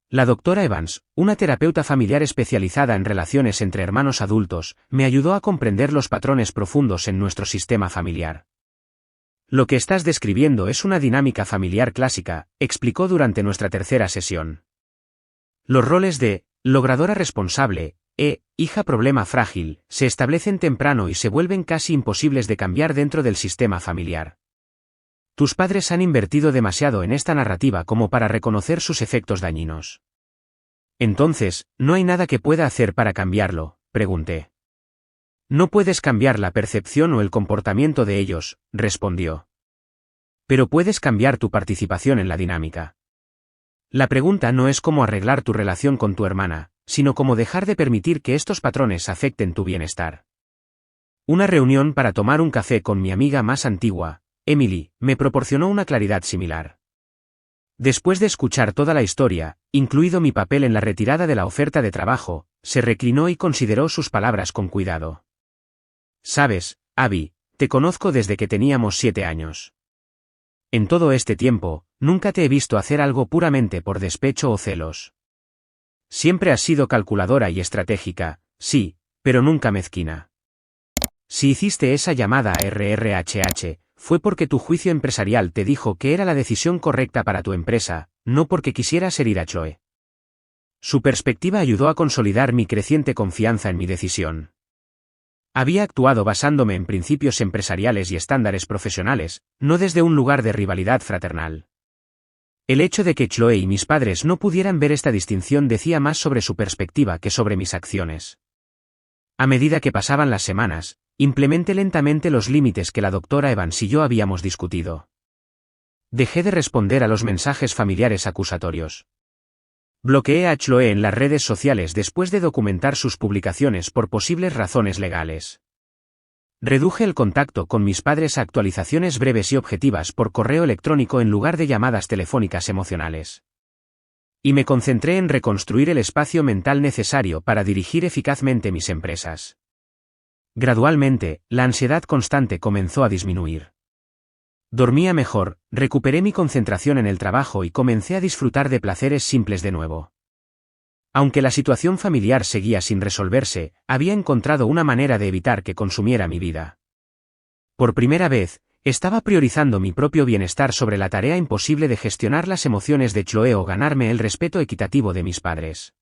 La doctora Evans, una terapeuta familiar especializada en relaciones entre hermanos adultos, me ayudó a comprender los patrones profundos en nuestro sistema familiar. Lo que estás describiendo es una dinámica familiar clásica, explicó durante nuestra tercera sesión. Los roles de logradora responsable, hija problema frágil, se establecen temprano y se vuelven casi imposibles de cambiar dentro del sistema familiar. Tus padres han invertido demasiado en esta narrativa como para reconocer sus efectos dañinos. Entonces, ¿no hay nada que pueda hacer para cambiarlo?, pregunté. No puedes cambiar la percepción o el comportamiento de ellos, respondió. Pero puedes cambiar tu participación en la dinámica. La pregunta no es cómo arreglar tu relación con tu hermana, sino cómo dejar de permitir que estos patrones afecten tu bienestar. Una reunión para tomar un café con mi amiga más antigua, Emily, me proporcionó una claridad similar. Después de escuchar toda la historia, incluido mi papel en la retirada de la oferta de trabajo, se reclinó y consideró sus palabras con cuidado. Sabes, Abby, te conozco desde que teníamos 7 años. En todo este tiempo, nunca te he visto hacer algo puramente por despecho o celos. Siempre has sido calculadora y estratégica, sí, pero nunca mezquina. Si hiciste esa llamada a RRHH, fue porque tu juicio empresarial te dijo que era la decisión correcta para tu empresa, no porque quisieras herir a Chloe. Su perspectiva ayudó a consolidar mi creciente confianza en mi decisión. Había actuado basándome en principios empresariales y estándares profesionales, no desde un lugar de rivalidad fraternal. El hecho de que Chloe y mis padres no pudieran ver esta distinción decía más sobre su perspectiva que sobre mis acciones. A medida que pasaban las semanas, implementé lentamente los límites que la doctora Evans y yo habíamos discutido. Dejé de responder a los mensajes familiares acusatorios. Bloqueé a Chloe en las redes sociales después de documentar sus publicaciones por posibles razones legales. Reduje el contacto con mis padres a actualizaciones breves y objetivas por correo electrónico en lugar de llamadas telefónicas emocionales. Y me concentré en reconstruir el espacio mental necesario para dirigir eficazmente mis empresas. Gradualmente, la ansiedad constante comenzó a disminuir. Dormía mejor, recuperé mi concentración en el trabajo y comencé a disfrutar de placeres simples de nuevo. Aunque la situación familiar seguía sin resolverse, había encontrado una manera de evitar que consumiera mi vida. Por primera vez, estaba priorizando mi propio bienestar sobre la tarea imposible de gestionar las emociones de Chloe o ganarme el respeto equitativo de mis padres.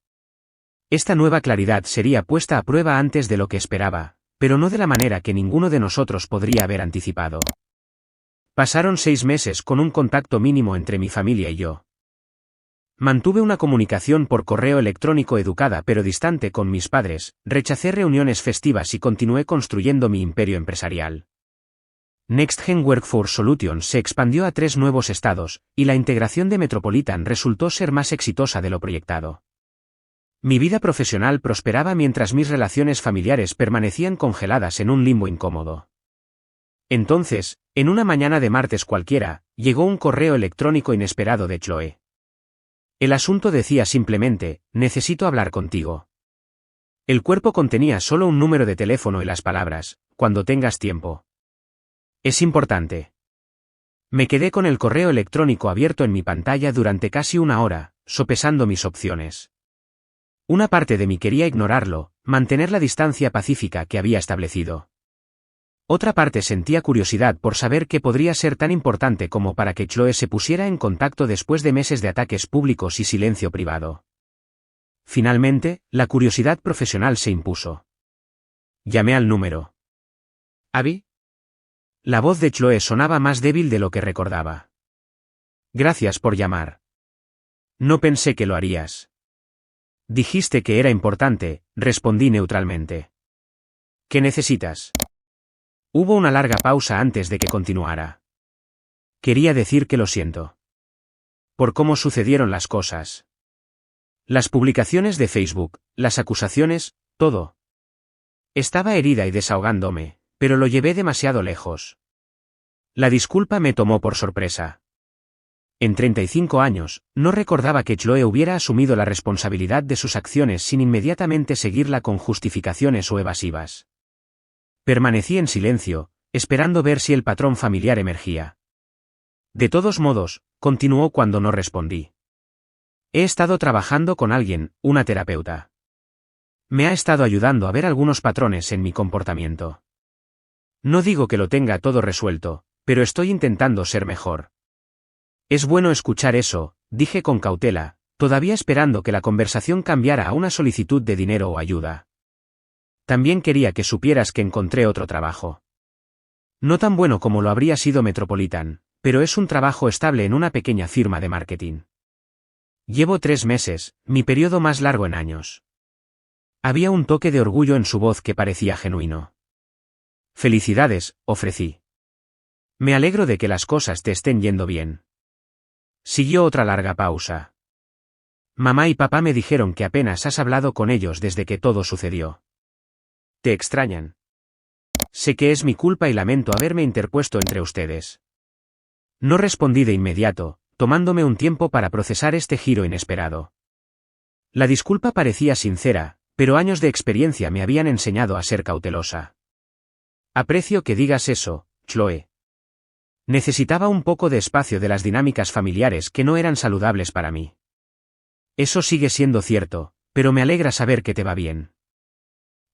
Esta nueva claridad sería puesta a prueba antes de lo que esperaba, pero no de la manera que ninguno de nosotros podría haber anticipado. Pasaron 6 meses con un contacto mínimo entre mi familia y yo. Mantuve una comunicación por correo electrónico educada pero distante con mis padres, rechacé reuniones festivas y continué construyendo mi imperio empresarial. NextGen Workforce Solutions se expandió a 3 nuevos estados, y la integración de Metropolitan resultó ser más exitosa de lo proyectado. Mi vida profesional prosperaba mientras mis relaciones familiares permanecían congeladas en un limbo incómodo. Entonces, en una mañana de martes cualquiera, llegó un correo electrónico inesperado de Chloe. El asunto decía simplemente, necesito hablar contigo. El cuerpo contenía solo un número de teléfono y las palabras, cuando tengas tiempo. Es importante. Me quedé con el correo electrónico abierto en mi pantalla durante casi 1 hora, sopesando mis opciones. Una parte de mí quería ignorarlo, mantener la distancia pacífica que había establecido. Otra parte sentía curiosidad por saber qué podría ser tan importante como para que Chloe se pusiera en contacto después de meses de ataques públicos y silencio privado. Finalmente, la curiosidad profesional se impuso. Llamé al número. ¿Abby? La voz de Chloe sonaba más débil de lo que recordaba. Gracias por llamar. No pensé que lo harías. Dijiste que era importante, respondí neutralmente. ¿Qué necesitas? Hubo una larga pausa antes de que continuara. Quería decir que lo siento. Por cómo sucedieron las cosas. Las publicaciones de Facebook, las acusaciones, todo. Estaba herida y desahogándome, pero lo llevé demasiado lejos. La disculpa me tomó por sorpresa. En 35 años, no recordaba que Chloe hubiera asumido la responsabilidad de sus acciones sin inmediatamente seguirla con justificaciones o evasivas. Permanecí en silencio, esperando ver si el patrón familiar emergía. De todos modos, continuó cuando no respondí. He estado trabajando con alguien, una terapeuta. Me ha estado ayudando a ver algunos patrones en mi comportamiento. No digo que lo tenga todo resuelto, pero estoy intentando ser mejor. Es bueno escuchar eso, dije con cautela, todavía esperando que la conversación cambiara a una solicitud de dinero o ayuda. También quería que supieras que encontré otro trabajo. No tan bueno como lo habría sido Metropolitan, pero es un trabajo estable en una pequeña firma de marketing. Llevo 3 meses, mi periodo más largo en años. Había un toque de orgullo en su voz que parecía genuino. Felicidades, ofrecí. Me alegro de que las cosas te estén yendo bien. Siguió otra larga pausa. Mamá y papá me dijeron que apenas has hablado con ellos desde que todo sucedió. ¿Te extrañan? Sé que es mi culpa y lamento haberme interpuesto entre ustedes. No respondí de inmediato, tomándome un tiempo para procesar este giro inesperado. La disculpa parecía sincera, pero años de experiencia me habían enseñado a ser cautelosa. Aprecio que digas eso, Chloe. Necesitaba un poco de espacio de las dinámicas familiares que no eran saludables para mí. Eso sigue siendo cierto, pero me alegra saber que te va bien.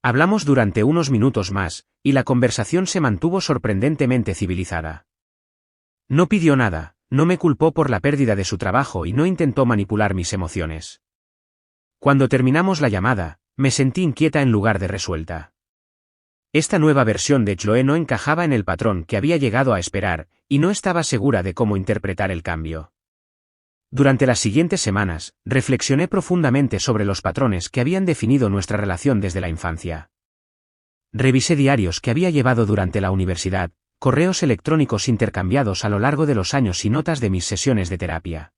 Hablamos durante unos minutos más, y la conversación se mantuvo sorprendentemente civilizada. No pidió nada, no me culpó por la pérdida de su trabajo y no intentó manipular mis emociones. Cuando terminamos la llamada, me sentí inquieta en lugar de resuelta. Esta nueva versión de Chloe no encajaba en el patrón que había llegado a esperar, y no estaba segura de cómo interpretar el cambio. Durante las siguientes semanas, reflexioné profundamente sobre los patrones que habían definido nuestra relación desde la infancia. Revisé diarios que había llevado durante la universidad, correos electrónicos intercambiados a lo largo de los años y notas de mis sesiones de terapia.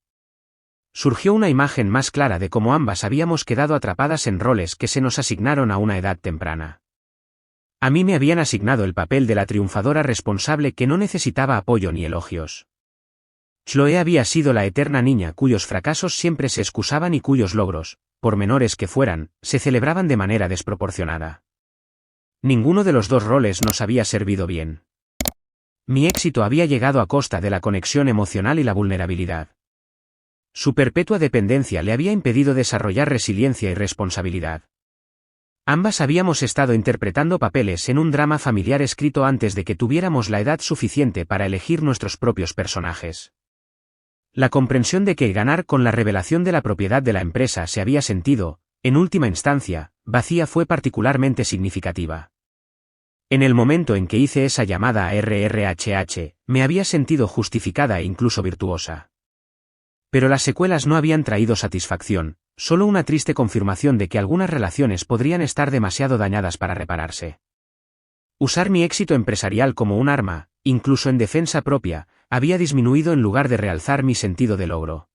Surgió una imagen más clara de cómo ambas habíamos quedado atrapadas en roles que se nos asignaron a una edad temprana. A mí me habían asignado el papel de la triunfadora responsable que no necesitaba apoyo ni elogios. Chloe había sido la eterna niña cuyos fracasos siempre se excusaban y cuyos logros, por menores que fueran, se celebraban de manera desproporcionada. Ninguno de los dos roles nos había servido bien. Mi éxito había llegado a costa de la conexión emocional y la vulnerabilidad. Su perpetua dependencia le había impedido desarrollar resiliencia y responsabilidad. Ambas habíamos estado interpretando papeles en un drama familiar escrito antes de que tuviéramos la edad suficiente para elegir nuestros propios personajes. La comprensión de que ganar con la revelación de la propiedad de la empresa se había sentido, en última instancia, vacía fue particularmente significativa. En el momento en que hice esa llamada a RRHH, me había sentido justificada e incluso virtuosa. Pero las secuelas no habían traído satisfacción, solo una triste confirmación de que algunas relaciones podrían estar demasiado dañadas para repararse. Usar mi éxito empresarial como un arma, incluso en defensa propia, había disminuido en lugar de realzar mi sentido de logro.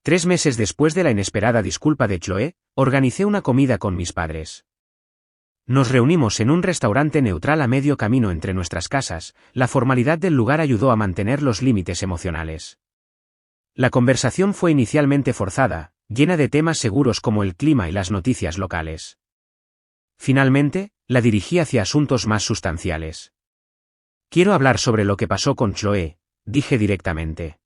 3 meses después de la inesperada disculpa de Chloe, organicé una comida con mis padres. Nos reunimos en un restaurante neutral a medio camino entre nuestras casas. La formalidad del lugar ayudó a mantener los límites emocionales. La conversación fue inicialmente forzada, llena de temas seguros como el clima y las noticias locales. Finalmente, la dirigí hacia asuntos más sustanciales. Quiero hablar sobre lo que pasó con Chloe, dije directamente.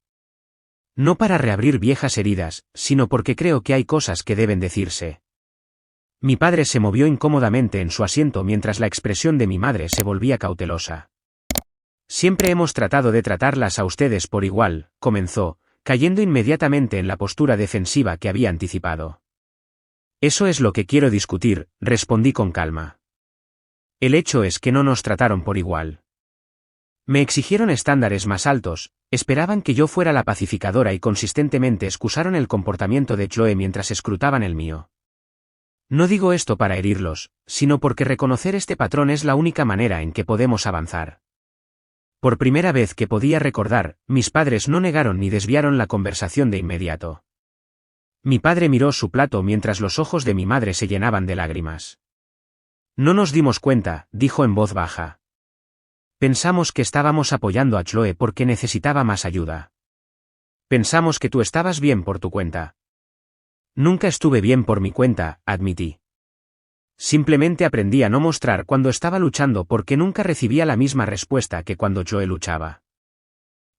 No para reabrir viejas heridas, sino porque creo que hay cosas que deben decirse. Mi padre se movió incómodamente en su asiento mientras la expresión de mi madre se volvía cautelosa. Siempre hemos tratado de tratarlas a ustedes por igual, comenzó, cayendo inmediatamente en la postura defensiva que había anticipado. Eso es lo que quiero discutir, respondí con calma. El hecho es que no nos trataron por igual. Me exigieron estándares más altos, esperaban que yo fuera la pacificadora y consistentemente excusaron el comportamiento de Chloe mientras escrutaban el mío. No digo esto para herirlos, sino porque reconocer este patrón es la única manera en que podemos avanzar. Por primera vez que podía recordar, mis padres no negaron ni desviaron la conversación de inmediato. Mi padre miró su plato mientras los ojos de mi madre se llenaban de lágrimas. No nos dimos cuenta, dijo en voz baja. Pensamos que estábamos apoyando a Chloe porque necesitaba más ayuda. Pensamos que tú estabas bien por tu cuenta. Nunca estuve bien por mi cuenta, admití. Simplemente aprendí a no mostrar cuando estaba luchando porque nunca recibía la misma respuesta que cuando Chloe luchaba.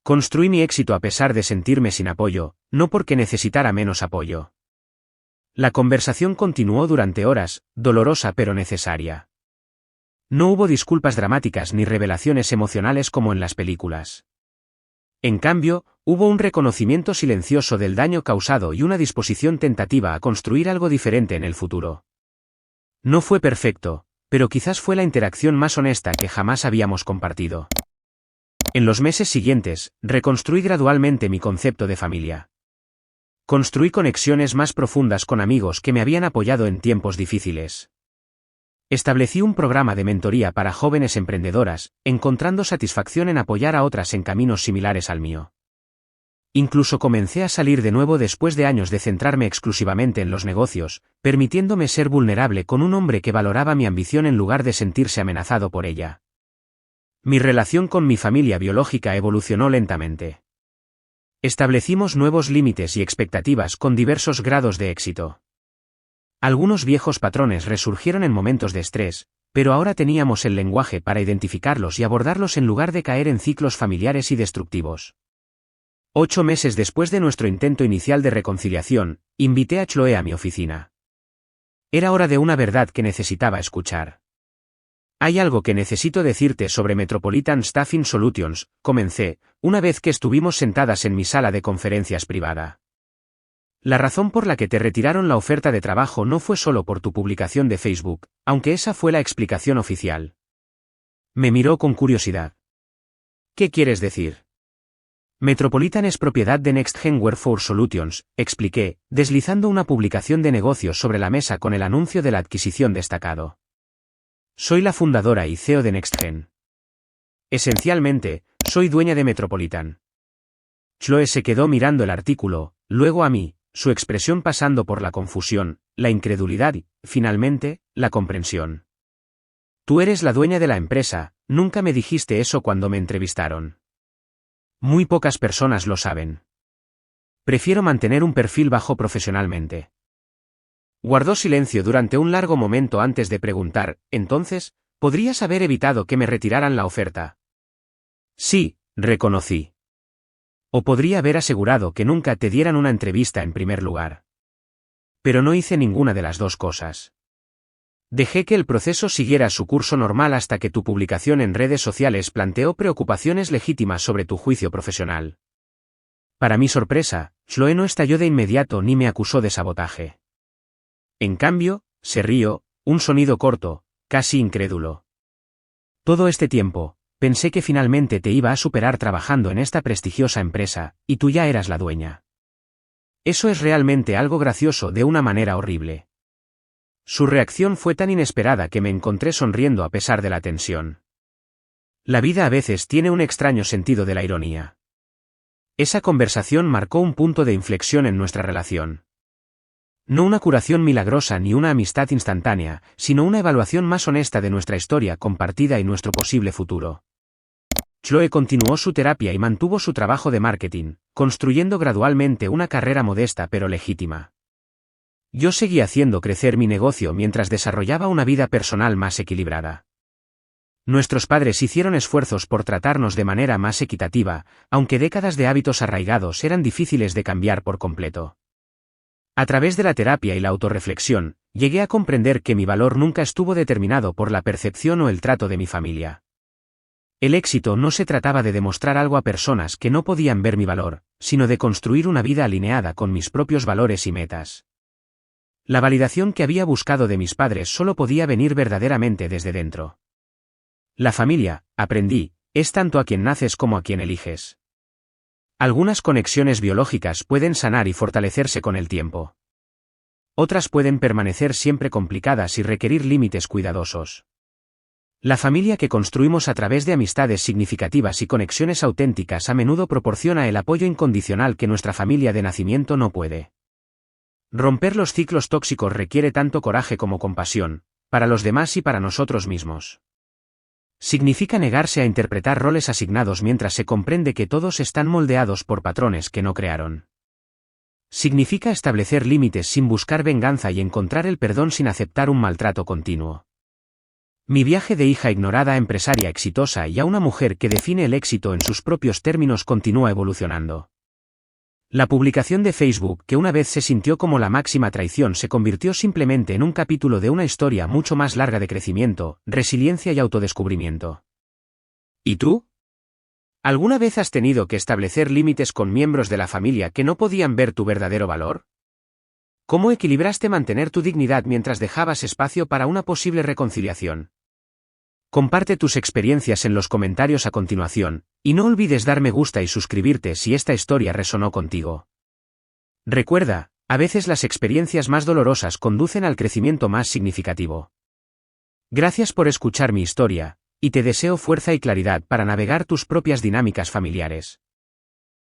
Construí mi éxito a pesar de sentirme sin apoyo, no porque necesitara menos apoyo. La conversación continuó durante horas, dolorosa pero necesaria. No hubo disculpas dramáticas ni revelaciones emocionales como en las películas. En cambio, hubo un reconocimiento silencioso del daño causado y una disposición tentativa a construir algo diferente en el futuro. No fue perfecto, pero quizás fue la interacción más honesta que jamás habíamos compartido. En los meses siguientes, reconstruí gradualmente mi concepto de familia. Construí conexiones más profundas con amigos que me habían apoyado en tiempos difíciles. Establecí un programa de mentoría para jóvenes emprendedoras, encontrando satisfacción en apoyar a otras en caminos similares al mío. Incluso comencé a salir de nuevo después de años de centrarme exclusivamente en los negocios, permitiéndome ser vulnerable con un hombre que valoraba mi ambición en lugar de sentirse amenazado por ella. Mi relación con mi familia biológica evolucionó lentamente. Establecimos nuevos límites y expectativas con diversos grados de éxito. Algunos viejos patrones resurgieron en momentos de estrés, pero ahora teníamos el lenguaje para identificarlos y abordarlos en lugar de caer en ciclos familiares y destructivos. 8 meses después de nuestro intento inicial de reconciliación, invité a Chloe a mi oficina. Era hora de una verdad que necesitaba escuchar. Hay algo que necesito decirte sobre Metropolitan Staffing Solutions, comencé, una vez que estuvimos sentadas en mi sala de conferencias privada. La razón por la que te retiraron la oferta de trabajo no fue solo por tu publicación de Facebook, aunque esa fue la explicación oficial. Me miró con curiosidad. ¿Qué quieres decir? Metropolitan es propiedad de NextGen Workforce Solutions, expliqué, deslizando una publicación de negocios sobre la mesa con el anuncio de la adquisición destacado. Soy la fundadora y CEO de NextGen. Esencialmente, soy dueña de Metropolitan. Chloe se quedó mirando el artículo, luego a mí, su expresión pasando por la confusión, la incredulidad y, finalmente, la comprensión. Tú eres la dueña de la empresa, nunca me dijiste eso cuando me entrevistaron. Muy pocas personas lo saben. Prefiero mantener un perfil bajo profesionalmente. Guardó silencio durante un largo momento antes de preguntar, entonces, ¿podrías haber evitado que me retiraran la oferta? Sí, reconocí. O podría haber asegurado que nunca te dieran una entrevista en primer lugar. Pero no hice ninguna de las dos cosas. Dejé que el proceso siguiera su curso normal hasta que tu publicación en redes sociales planteó preocupaciones legítimas sobre tu juicio profesional. Para mi sorpresa, Chloe no estalló de inmediato ni me acusó de sabotaje. En cambio, se rió, un sonido corto, casi incrédulo. Todo este tiempo, pensé que finalmente te iba a superar trabajando en esta prestigiosa empresa, y tú ya eras la dueña. Eso es realmente algo gracioso de una manera horrible. Su reacción fue tan inesperada que me encontré sonriendo a pesar de la tensión. La vida a veces tiene un extraño sentido de la ironía. Esa conversación marcó un punto de inflexión en nuestra relación. No una curación milagrosa ni una amistad instantánea, sino una evaluación más honesta de nuestra historia compartida y nuestro posible futuro. Chloe continuó su terapia y mantuvo su trabajo de marketing, construyendo gradualmente una carrera modesta pero legítima. Yo seguí haciendo crecer mi negocio mientras desarrollaba una vida personal más equilibrada. Nuestros padres hicieron esfuerzos por tratarnos de manera más equitativa, aunque décadas de hábitos arraigados eran difíciles de cambiar por completo. A través de la terapia y la autorreflexión, llegué a comprender que mi valor nunca estuvo determinado por la percepción o el trato de mi familia. El éxito no se trataba de demostrar algo a personas que no podían ver mi valor, sino de construir una vida alineada con mis propios valores y metas. La validación que había buscado de mis padres solo podía venir verdaderamente desde dentro. La familia, aprendí, es tanto a quien naces como a quien eliges. Algunas conexiones biológicas pueden sanar y fortalecerse con el tiempo. Otras pueden permanecer siempre complicadas y requerir límites cuidadosos. La familia que construimos a través de amistades significativas y conexiones auténticas a menudo proporciona el apoyo incondicional que nuestra familia de nacimiento no puede. Romper los ciclos tóxicos requiere tanto coraje como compasión, para los demás y para nosotros mismos. Significa negarse a interpretar roles asignados mientras se comprende que todos están moldeados por patrones que no crearon. Significa establecer límites sin buscar venganza y encontrar el perdón sin aceptar un maltrato continuo. Mi viaje de hija ignorada a empresaria exitosa y a una mujer que define el éxito en sus propios términos continúa evolucionando. La publicación de Facebook que una vez se sintió como la máxima traición se convirtió simplemente en un capítulo de una historia mucho más larga de crecimiento, resiliencia y autodescubrimiento. ¿Y tú? ¿Alguna vez has tenido que establecer límites con miembros de la familia que no podían ver tu verdadero valor? ¿Cómo equilibraste mantener tu dignidad mientras dejabas espacio para una posible reconciliación? Comparte tus experiencias en los comentarios a continuación, y no olvides dar me gusta y suscribirte si esta historia resonó contigo. Recuerda, a veces las experiencias más dolorosas conducen al crecimiento más significativo. Gracias por escuchar mi historia, y te deseo fuerza y claridad para navegar tus propias dinámicas familiares.